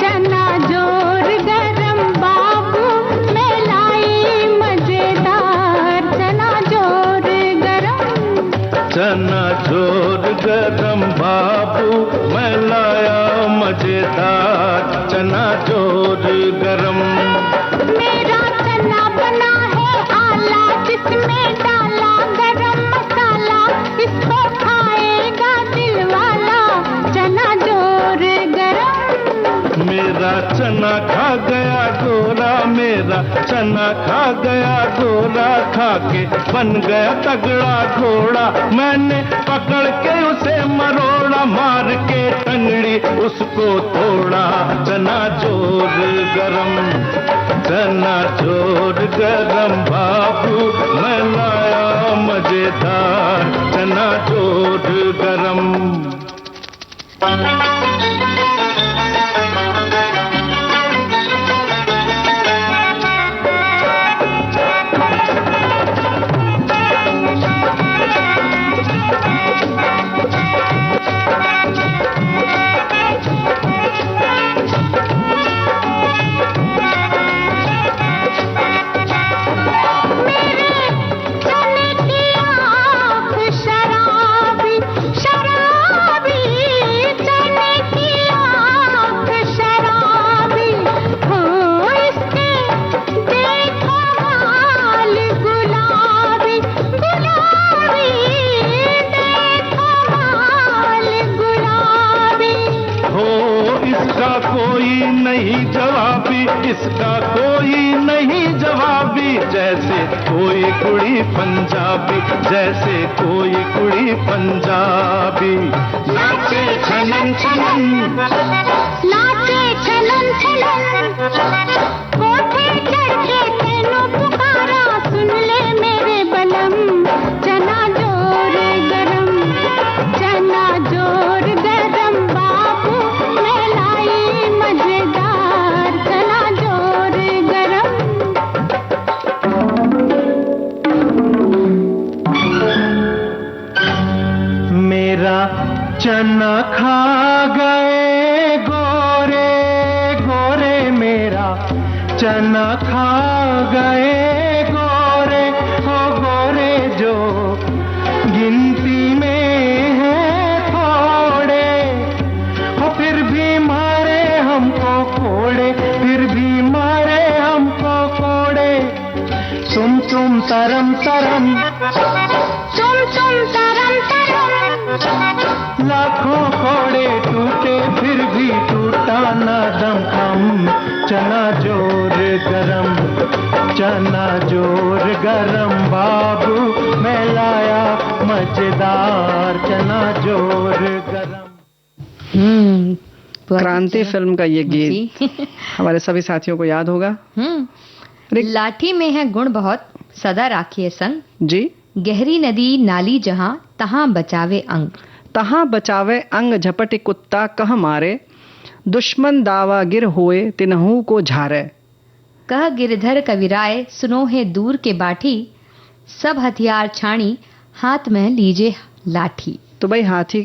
चना जोर गरम बाबू मैं लाई मजेदार, चना जोर गरम। चना जोर गरम बाबू मैं लाया मजेदार, चना जोर गरम। मेरा चना बना है आला, जिसमें डाला गरम मसाला, इसको खाएगा दिल वाला, चना जोर गरम। मेरा चना खा गया गोरा, मेरा चना खा गया गोरा, खा के बन गया तगड़ा घोड़ा। मैंने पकड़ के उसे मरोड़ा, मार के टंगड़ी उसको तोड़ा, चना जोर गरम। चना जोर गरम बाबू मैं लाया मजेदार, चना जोर गरम। इसका कोई नहीं जवाबी, जैसे कोई कुड़ी पंजाबी, जैसे कोई कुड़ी पंजाबी। नाचे छनन छनन, नाचे छनन छनन, कोठे चढ़ के तेनू पुकारा, सुन ले मेरे बलम, चना जोर गरम, चना जोर गरम बाबू मैं लाई मजेदार, चना जोर गरम। मेरा चना खा गए गोरे गोरे, मेरा चना खा गए गोरे, हो गोरे जो गिनती में है थोड़े, हो फिर भी मारे हमको कोड़े, फिर भी मारे हमको कोड़े। तुम तरम तरम, तुम तरम तरम, लाखों कोड़े टूटे फिर भी टूटा ना दम हम, चना जोर गरम, चना जोर गरम बाबू मैं लाया मजेदार, चना जोर गरम। क्रांति फिल्म का ये गीत हमारे सभी साथियों को याद होगा। लाठी में है गुण बहुत, सदा राखिए संग जी। गहरी नदी नाली जहां, तहां बचावे अंग। तहां बचावे अंग झपटे कुत्ता कह मारे, दुश्मन दावा गिर होए तिनहू को झारे। कह गिरधर कविराय सुनो है दूर के बाठी, सब हथियार छाणी हाथ में लीजे लाठी। तो भाई हाथी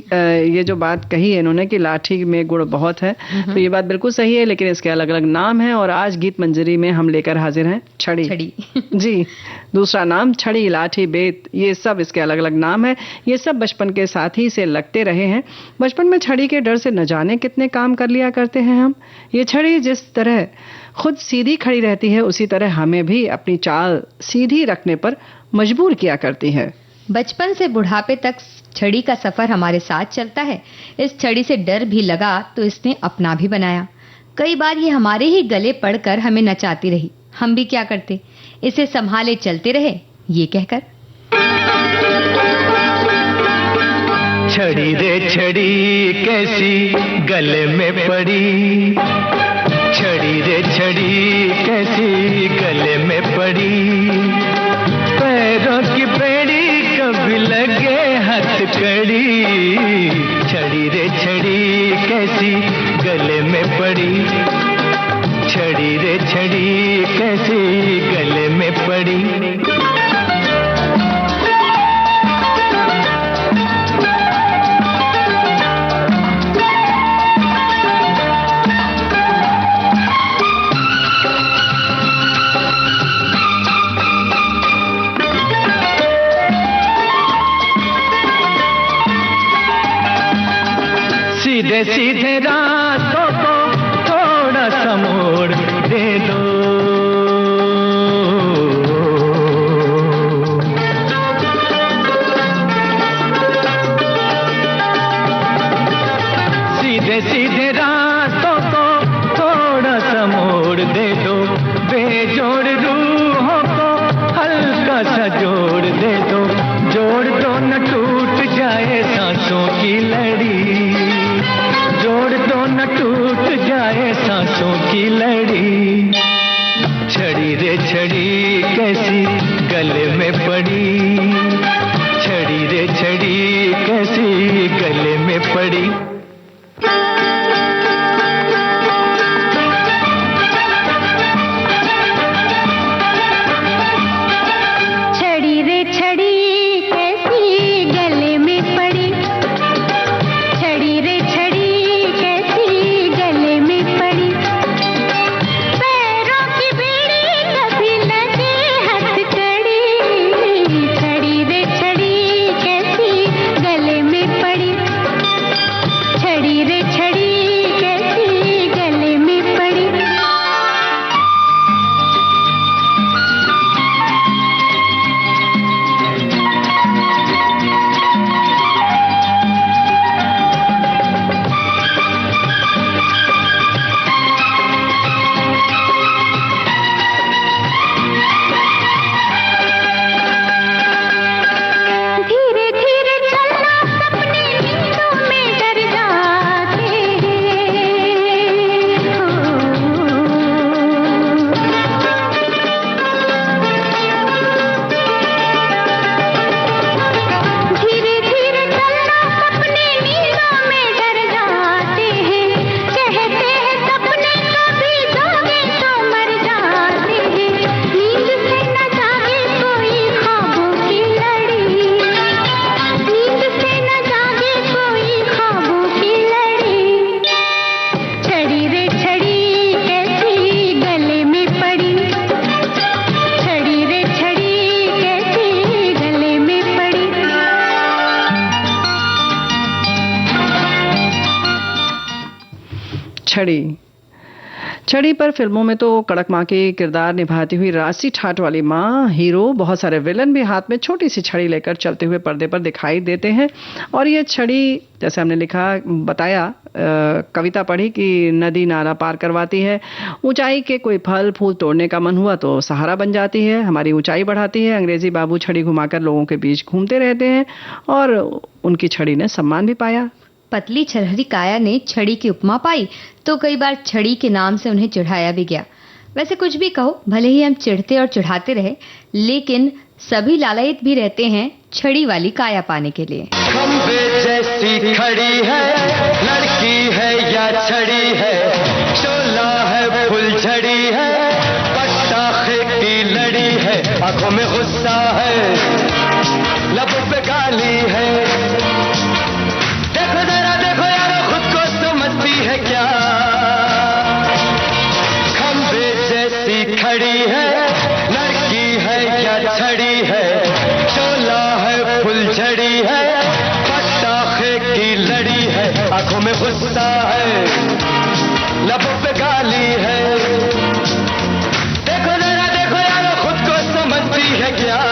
ये जो बात कही है इन्होंने कि लाठी में गुण बहुत है, तो ये बात बिल्कुल सही है, लेकिन इसके अलग अलग नाम हैं और आज गीत मंजरी में हम लेकर हाजिर हैं छड़ी। छड़ी जी, दूसरा नाम छड़ी, लाठी, बेत, ये सब इसके अलग अलग नाम है। ये सब बचपन के साथी से लगते रहे हैं। बचपन में छड़ी के डर से न जाने कितने काम कर लिया करते हैं हम। ये छड़ी जिस तरह खुद सीधी खड़ी रहती है, उसी तरह हमें भी अपनी चाल सीधी रखने पर मजबूर किया करती है। बचपन से बुढ़ापे तक छड़ी का सफर हमारे साथ चलता है। इस छड़ी से डर भी लगा तो इसने अपना भी बनाया। कई बार ये हमारे ही गले पड़कर हमें नचाती रही। हम भी क्या करते, इसे संभाले चलते रहे ये कहकर। छड़ी रे छड़ी कैसी गले में पड़ी, छड़ी रे छड़ी कैसी गले में पड़ी, पैरों की बेड़ी कभी लगे हथकड़ी, छड़ी रे छड़ी कैसी गले में पड़ी, छड़ी रे छड़ी कैसी गले सीधे सीधे रास्तों को थोड़ा सा मोड़ दे दो। सीधे सीधे रास्तों को थोड़ा सा मोड़ दे दो, बेजोड़ रूहों को हल्का सा जोड़ दे दो, जोड़ दो न टूट जाए सांसों की लड़ी, जोड़ दो न टूट जाए सांसों की लड़ी। छड़ी रे छड़ी कैसी गले में पड़ी, छड़ी रे छड़ी कैसी गले में पड़ी। छड़ी। छड़ी पर फिल्मों में तो कड़क माँ के किरदार निभाती हुई राशि ठाट वाली माँ, हीरो, बहुत सारे विलन भी हाथ में छोटी सी छड़ी लेकर चलते हुए पर्दे पर दिखाई देते हैं। और ये छड़ी, जैसे हमने लिखा बताया, कविता पढ़ी कि नदी नाला पार करवाती है, ऊंचाई के कोई फल फूल तोड़ने का मन हुआ तो सहारा बन जाती है, हमारी ऊंचाई बढ़ाती है। अंग्रेजी बाबू छड़ी घुमाकर लोगों के बीच घूमते रहते हैं और उनकी छड़ी ने सम्मान भी पाया। पतली छरहरी काया ने छड़ी की उपमा पाई तो कई बार छड़ी के नाम से उन्हें चिढ़ाया भी गया। वैसे कुछ भी कहो, भले ही हम चिढ़ते और चिढ़ाते रहे, लेकिन सभी लालायित भी रहते हैं छड़ी वाली काया पाने के लिए। खंबे जैसी खड़ी है, लड़की है या छड़ी है, शोला है फुलझड़ी है, पटाखे की लड़ी है, आंखों में गुस्सा है, लबों पे गाली है। देखो जरा देखो यारो, खुद को समझती है क्या? खंबे जैसी खड़ी है, लड़की है या छड़ी है, शोला है फुलझड़ी है, पटाखे की लड़ी है, आंखों में गुस्सा है, लबों पे गाली है। देखो जरा देखो यारो, खुद को समझती है क्या?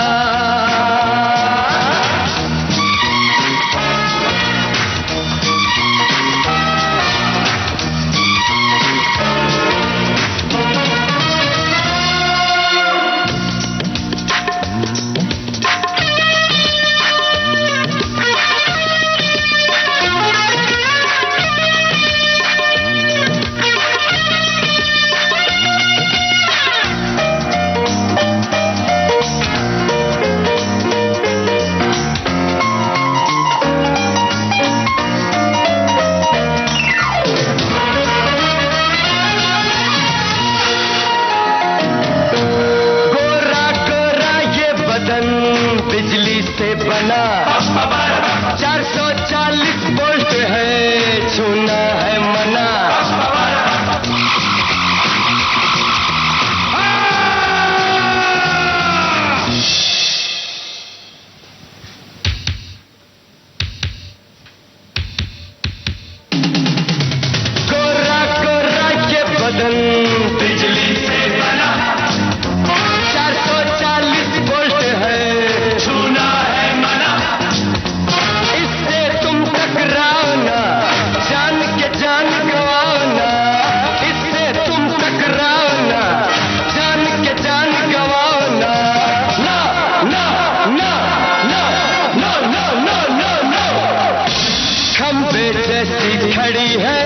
खंबे जैसी खड़ी है,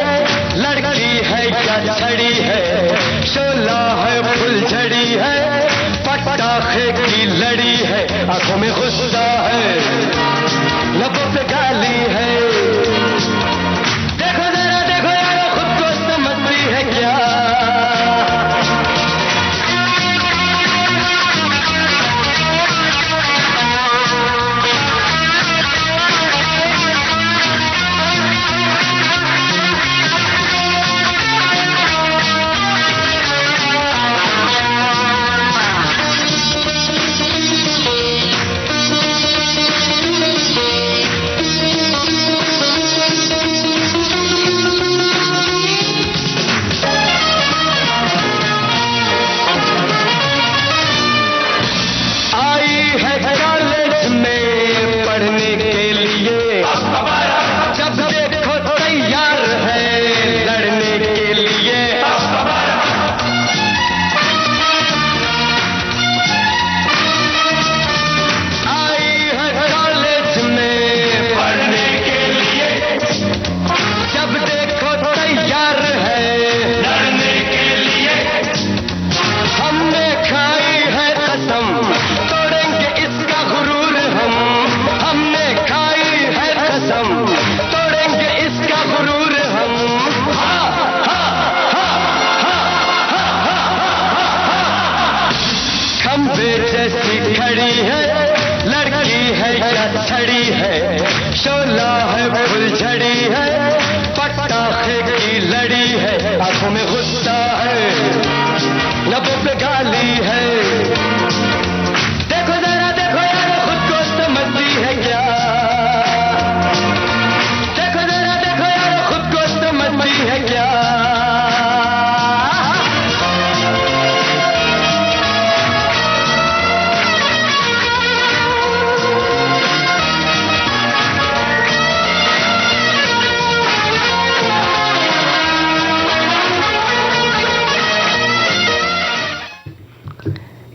लड़की है या छड़ी है, शोला है फुलझड़ी है, पटाखे की लड़ी है, आंखों में गुस्सा है, लबों पे गाली है। देखो जरा देखो यार, खुद को समझती है क्या?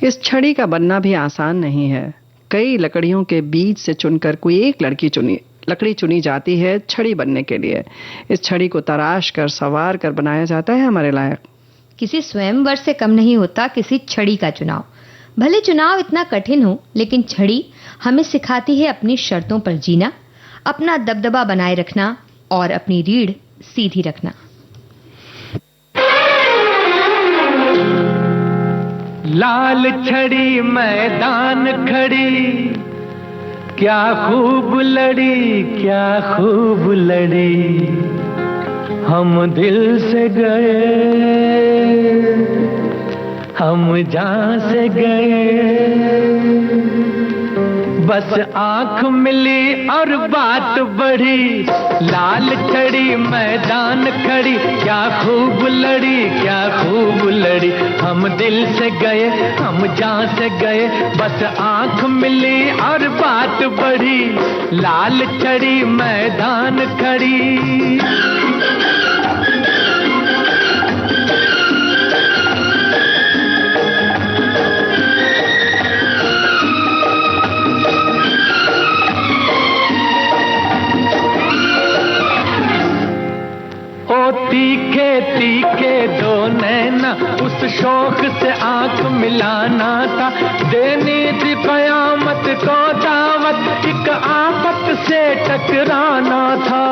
इस छड़ी का बनना भी आसान नहीं है। कई लकड़ियों के बीच से चुनकर कोई एक लकड़ी चुनी जाती है छड़ी बनने के लिए। इस छड़ी को तराश कर संवार कर बनाया जाता है हमारे लायक। किसी स्वयंवर से कम नहीं होता किसी छड़ी का चुनाव। भले चुनाव इतना कठिन हो, लेकिन छड़ी हमें सिखाती है अपनी शर्तों पर जीना, अपना दबदबा बनाए रखना और अपनी रीढ़ सीधी रखना। लाल छड़ी मैदान खड़ी, क्या खूब लड़ी, क्या खूब लड़ी, हम दिल से गए, हम जान से गए, बस आंख मिली और बात बढ़ी। लाल छड़ी मैदान खड़ी, क्या खूब लड़ी, क्या खूब लड़ी, हम दिल से गए, हम जान से गए, बस आंख मिली और बात बढ़ी। लाल छड़ी मैदान खड़ी। तीखे तीखे दो नैना, उस शौक से आंख मिलाना था, देनी थी कयामत को दावत, एक आफत से टकराना था।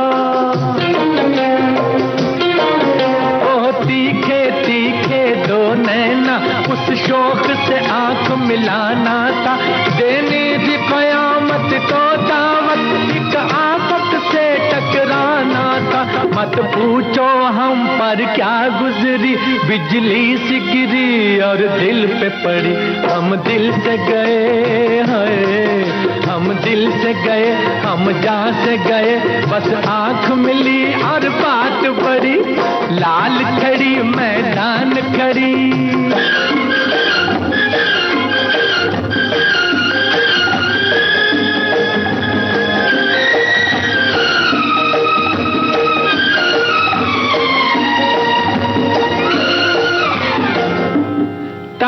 ओ तीखे तीखे दो नैना, उस शौक से आंख मिलाना था, देनी थी कयामत को दावत, एक आफत से टकराना था। मत पूछो हम पर क्या गुजरी, बिजली सी गिरी और दिल पे पड़ी। हम दिल से गए हैं, हम दिल से गए, हम जान से गए, बस आंख मिली और बात बढ़ी। लाल छड़ी मैदान खड़ी।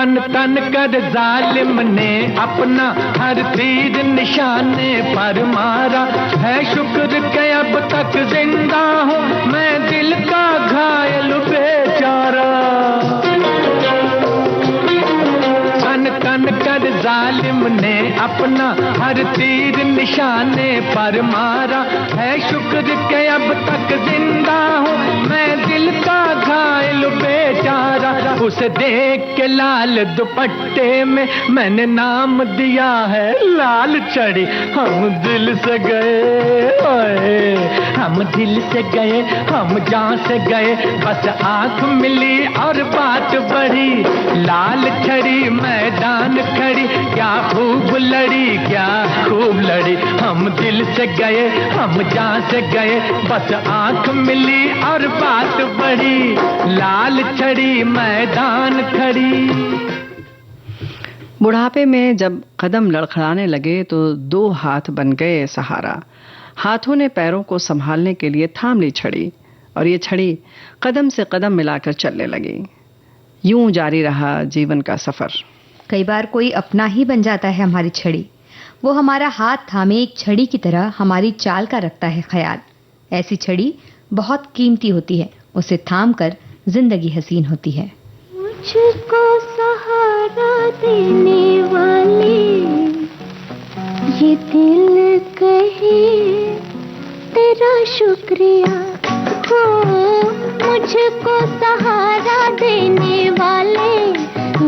तन तन कर जालिम ने अपना हर तीर निशाने पर मारा है शुक्र के अब तक जिंदा हूँ मैं दिल का घायल बेचारा तन तन कर जालिम ने अपना हर तीर निशाने पर मारा है शुक्र के अब तक जिंदा हूँ मैं दिल का घायल बेचारा उसे देख के लाल दुपट्टे में मैंने नाम दिया है लाल छड़ी हम दिल से गए ओए हम दिल से गए हम जान से गए बस आंख मिली और बात बढ़ी लाल छड़ी मैदान खड़ी क्या खूब लड़ी क्या खूब लड़ी हम दिल से गए हम जान से गए बस आंख मिली और बात बढ़ी लाल छड़ी मैदान खड़ी। बुढ़ापे में जब कदम लड़खड़ाने लगे तो दो हाथ बन गए सहारा हाथों ने पैरों को संभालने के लिए थाम ली छड़ी और ये छड़ी कदम से कदम मिलाकर चलने लगी। यूं जारी रहा जीवन का सफर। कई बार कोई अपना ही बन जाता है हमारी छड़ी वो हमारा हाथ थामे एक छड़ी की तरह हमारी चाल का रखता है ख्याल ऐसी छड़ी बहुत कीमती होती है उसे थाम कर जिंदगी हसीन होती है। मुझको सहारा देने वाले ये दिल कहे तेरा शुक्रिया हो मुझको सहारा देने वाले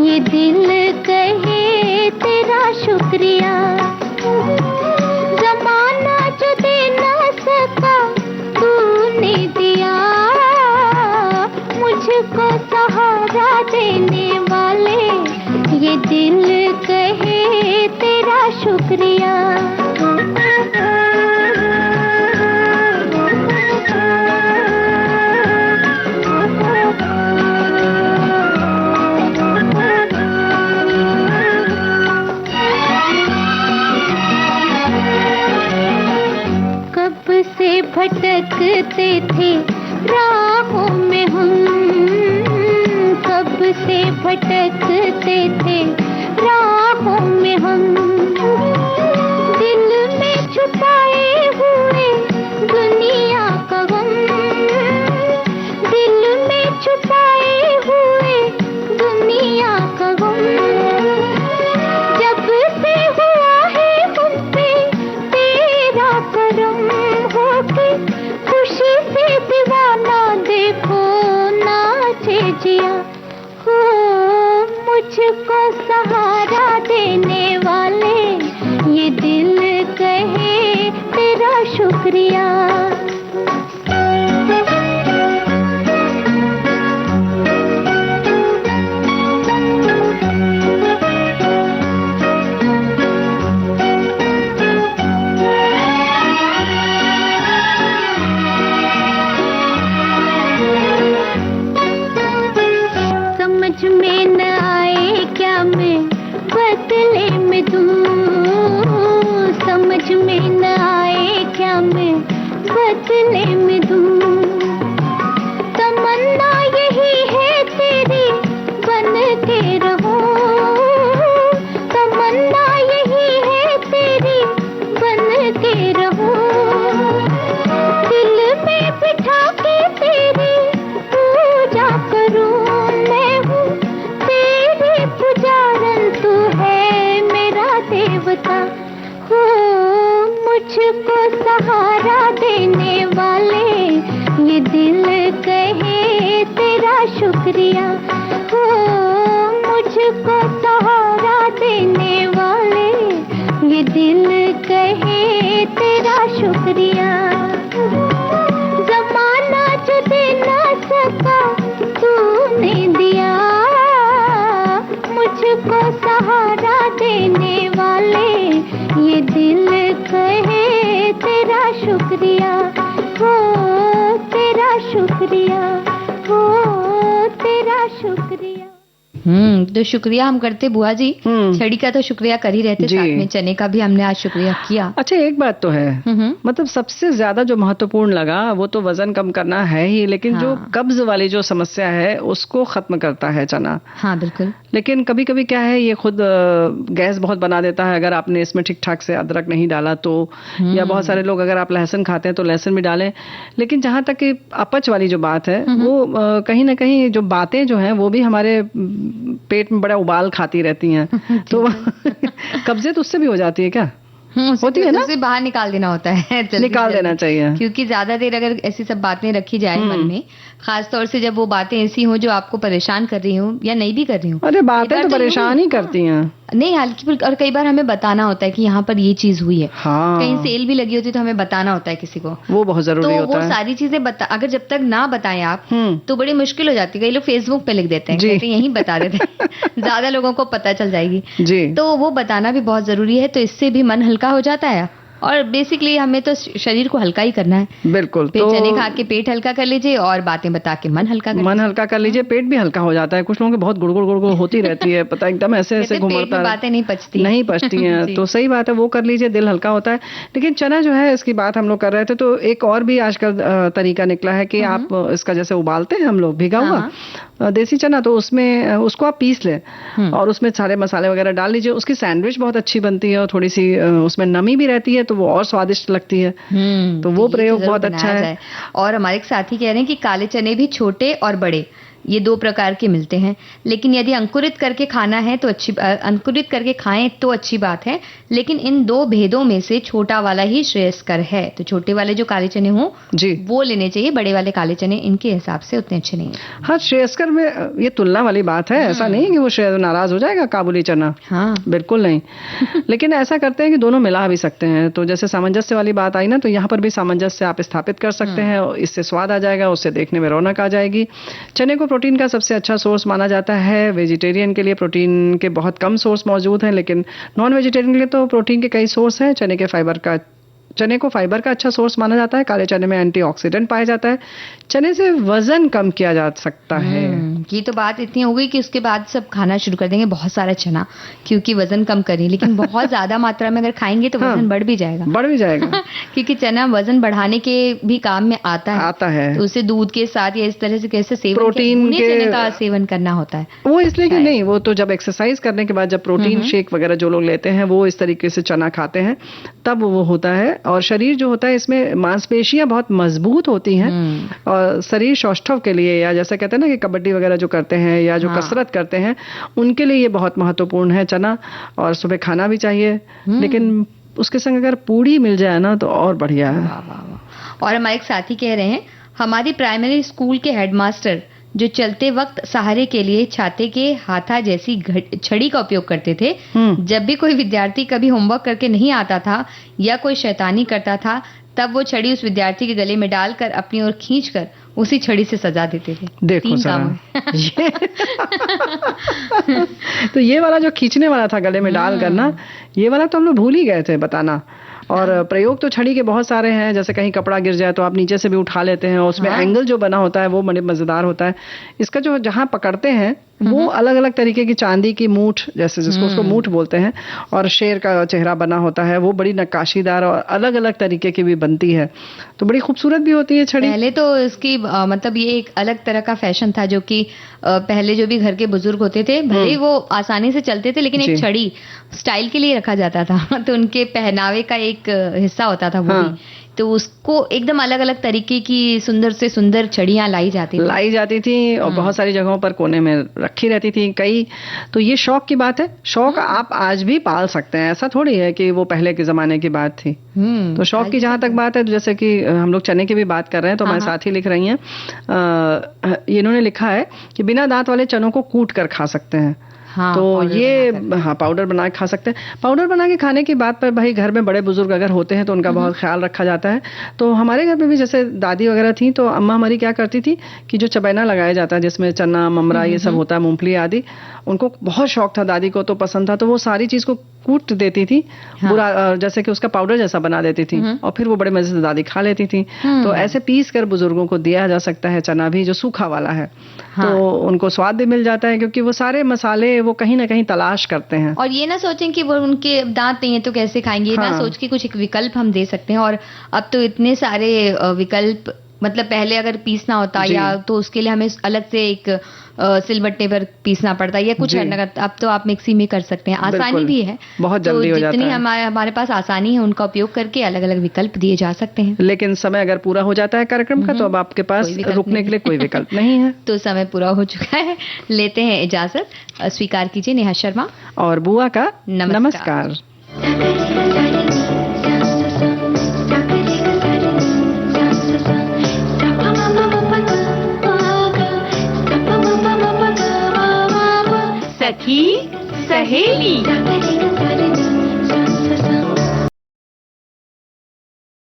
ये दिल कहे तेरा शुक्रिया ज़माना जो दे न सका तूने दिया मुझको सहारा देने वाले ये दिल कहे तेरा शुक्रिया। भटकते थे राहों में हम कब से भटकते थे राहों में हम दिल में छुपाए हुए दुनिया का गम दिल में छुपाए हुए दुनिया का गम जब से हुआ है हम पे तेरा करम खुशी से दीवाना देखो नाचे जिया हो मुझको सहारा देने वाले ये दिल कहे तेरा शुक्रिया। बदले में दूं तमन्ना यही है तेरी बन के रहो तमन्ना यही है तेरी बन के रहो दिल में बिठा के तेरी पूजा करूं मैं हूँ तेरी पुजारन तू है मेरा देवता हो मुझको सहारा देने वाले ये दिल कहे तेरा शुक्रिया हो मुझको सहारा देने वाले ये दिल कहे तेरा शुक्रिया ज़माना जो दे ना सका तूने दिया मुझको सहारा देने वाले ये दिल कहे तेरा शुक्रिया हो तेरा शुक्रिया हो तेरा शुक्रिया। तो शुक्रिया हम करते बुआ जी, छड़ी का तो शुक्रिया कर ही रहते, साथ में चने का भी हमने आज शुक्रिया किया। अच्छा, एक बात तो है, मतलब सबसे ज्यादा जो महत्वपूर्ण लगा वो तो वजन कम करना है ही, लेकिन जो कब्ज वाली जो समस्या है उसको खत्म करता है चना। हाँ बिल्कुल। लेकिन कभी कभी क्या है, ये खुद गैस बहुत बना देता है अगर आपने इसमें ठीक ठाक से अदरक नहीं डाला तो, या बहुत सारे लोग अगर आप लहसुन खाते हैं तो लहसुन भी डालें। लेकिन जहां तक कि अपच वाली जो बात है वो कहीं ना कहीं जो बातें जो हैं वो भी हमारे पेट में बड़ा उबाल खाती रहती हैं तो कब्जे तो उससे भी हो जाती है क्या? होती है ना, उसे बाहर निकाल देना होता है, निकाल देना चाहिए, क्योंकि ज्यादा देर अगर ऐसी सब बातें रखी जाए मन में, खास तौर से जब वो बातें ऐसी हो जो आपको परेशान कर रही हो या नहीं भी कर रही हो। अरे बातें तो परेशान ही करती हैं। नहीं, हल्की, और कई बार हमें बताना होता है कि यहाँ पर ये चीज हुई है, कहीं सेल भी लगी होती है तो हमें बताना होता है किसी को, वो बहुत जरूरी होता है। तो वो सारी चीजें अगर जब तक ना बताएं आप तो बड़ी मुश्किल हो जाती है। कई लोग फेसबुक पे लिख देते हैं, कहते हैं यहीं बता देते हैं ज्यादा लोगों को पता चल जाएगी जी, तो वो बताना भी बहुत जरूरी है। तो इससे भी मन हल्का हो जाता है, और बेसिकली हमें तो शरीर को हल्का ही करना है। बिल्कुल, तो चने खा के पेट हल्का कर लीजिए और बातें बता के मन हल्का कर लीजिए, पेट भी हल्का हो जाता है। कुछ लोगों की बहुत गुड़गुड़ होती रहती है, पता एकदम ऐसे घुमड़ता है, बातें नहीं पचती हैं तो सही बात है, वो कर लीजिए, दिल हल्का होता है। लेकिन चना जो है, इसकी बात हम लोग कर रहे थे, तो एक और भी आजकल तरीका निकला है कि आप इसका जैसे उबालते हैं हम लोग भिगा हुआ देसी चना, तो उसमें उसको आप पीस लें और उसमें सारे मसाले वगैरह डाल लीजिए। उसकी सैंडविच बहुत अच्छी बनती है और थोड़ी सी उसमें नमी भी रहती है तो वो और स्वादिष्ट लगती है। तो वो प्रयोग बहुत अच्छा है। और हमारे एक साथी कह रहे हैं कि काले चने भी छोटे और बड़े, ये 2 प्रकार के मिलते हैं, लेकिन यदि अंकुरित करके खाना है तो अंकुरित करके खाएं तो अच्छी बात है, लेकिन इन 2 भेदों में से छोटा वाला ही श्रेयस्कर है। तो छोटे वाले जो काले चने हों जी वो लेने चाहिए, बड़े वाले काले चने इनके हिसाब से उतने अच्छे नहीं है। हाँ, श्रेयस्कर में ये तुलना वाली बात है, ऐसा नहीं कि वो नाराज हो जाएगा काबुली चना, हाँ बिल्कुल नहीं लेकिन ऐसा करते हैं कि दोनों मिला भी सकते हैं। तो जैसे सामंजस्य वाली बात आई ना, तो यहाँ पर भी सामंजस्य आप स्थापित कर सकते हैं, इससे स्वाद आ जाएगा, उससे देखने में रौनक आ जाएगी। चने को प्रोटीन का सबसे अच्छा सोर्स माना जाता है। वेजिटेरियन के लिए प्रोटीन के बहुत कम सोर्स मौजूद हैं, लेकिन नॉन वेजिटेरियन के लिए तो प्रोटीन के कई सोर्स हैं। चने को फाइबर का अच्छा सोर्स माना जाता है। काले चने में एंटीऑक्सीडेंट पाया जाता है। चने से वजन कम किया जा सकता है। ये तो बात इतनी हो गई कि उसके बाद सब खाना शुरू कर देंगे बहुत सारा चना, क्योंकि वजन कम करें, लेकिन बहुत ज्यादा मात्रा में अगर खाएंगे तो वजन बढ़ भी जाएगा क्योंकि चना वजन बढ़ाने के भी काम में आता है। तो उसे दूध के साथ या इस तरह से कैसे सेवन, प्रोटीन के चने का सेवन करना होता है। वो इसलिए कि नहीं, वो तो जब एक्सरसाइज करने के बाद जब प्रोटीन शेक वगैरह जो लोग लेते हैं वो इस तरीके से चना खाते हैं तब वो होता है। और शरीर जो होता है इसमें मांसपेशियां बहुत मजबूत होती हैं और शरीर सौष्ठव के लिए, या जैसे कहते हैं ना कि कबड्डी वगैरह जो करते हैं या जो कसरत करते हैं उनके लिए ये बहुत महत्वपूर्ण है चना। और सुबह खाना भी चाहिए, लेकिन उसके संग अगर पूड़ी मिल जाए ना तो और बढ़िया है। और हमारे एक साथी कह रहे हैं, हमारी प्राइमरी स्कूल के हेडमास्टर जो चलते वक्त सहारे के लिए छाते के हाथा जैसी छड़ी का उपयोग करते थे। जब भी कोई विद्यार्थी कभी होमवर्क करके नहीं आता था या कोई शैतानी करता था, तब वो छड़ी उस विद्यार्थी के गले में डालकर अपनी ओर खींचकर उसी छड़ी से सजा देते थे। देखो तो ये वाला जो खींचने वाला था गले में डाल करना, ये वाला तो हम लोग भूल ही गए थे बताना। और प्रयोग तो छड़ी के बहुत सारे हैं, जैसे कहीं कपड़ा गिर जाए तो आप नीचे से भी उठा लेते हैं, उसमें एंगल जो बना होता है वो बड़े मजेदार होता है। इसका जो जहां पकड़ते हैं वो अलग अलग तरीके की चांदी की मूठ, जैसे जिसको उसको मूठ बोलते हैं, और शेर का चेहरा बना होता है, वो बड़ी नक्काशीदार और अलग अलग तरीके की भी बनती है, तो बड़ी खूबसूरत भी होती है छड़ी। पहले तो इसकी मतलब ये एक अलग तरह का फैशन था, जो कि पहले जो भी घर के बुजुर्ग होते थे, भले ही वो आसानी से चलते थे, लेकिन एक छड़ी स्टाइल के लिए रखा जाता था, तो उनके पहनावे का एक हिस्सा होता था वो भी। तो उसको एकदम अलग अलग तरीके की सुंदर से सुंदर छड़ियां लाई जाती थी और बहुत सारी जगहों पर कोने में रखी रहती थी कई। तो ये शौक की बात है, शौक आप आज भी पाल सकते हैं, ऐसा थोड़ी है कि वो पहले के जमाने की बात थी। तो शौक की जहां तक बात है, जैसे कि हम लोग चने की भी बात कर रहे हैं, तो हमारे साथी लिख रही हैं, इन्होंने लिखा है कि बिना दांत वाले चनों को कूट कर खा सकते हैं। तो ये पाउडर बना के खा सकते हैं। पाउडर बना के खाने की बात पर भाई घर में बड़े बुजुर्ग अगर होते हैं तो उनका बहुत ख्याल रखा जाता है। तो हमारे घर में भी जैसे दादी वगैरह थी, तो अम्मा हमारी क्या करती थी कि जो चबैना लगाया जाता है जिसमें चना ममरा ये सब होता है, मूंगफली आदि, उनको बहुत शौक था, दादी को तो पसंद था, तो वो सारी चीज को कूट देती थी, बुरा जैसे कि उसका पाउडर जैसा बना देती थी, और फिर वो बड़े मजे से दादी खा लेती थी। तो ऐसे पीस कर बुजुर्गों को दिया जा सकता है चना भी, जो सूखा वाला है। तो उनको स्वाद भी मिल जाता है, क्योंकि वो सारे मसाले वो कहीं ना कहीं तलाश करते हैं। और ये ना सोचें कि वो उनके दांत नहीं है तो कैसे खाएंगे, ना सोच के कुछ एक विकल्प हम दे सकते हैं। और अब तो इतने सारे विकल्प, मतलब पहले अगर पीसना होता या तो उसके लिए हमें अलग से एक सिलबट्टे पर पीसना पड़ता है या कुछ करना करता, अब तो आप मिक्सी में कर सकते हैं, आसानी भी है, बहुत जल्दी हो जाता है। जितनी हमारे पास आसानी है उनका उपयोग करके अलग अलग विकल्प दिए जा सकते हैं। लेकिन समय अगर पूरा हो जाता है कार्यक्रम का, तो अब आपके पास रुकने के लिए कोई विकल्प नहीं है। तो समय पूरा हो चुका है, लेते हैं इजाजत। स्वीकार कीजिए नेहा शर्मा और बुआ का नमस्कार।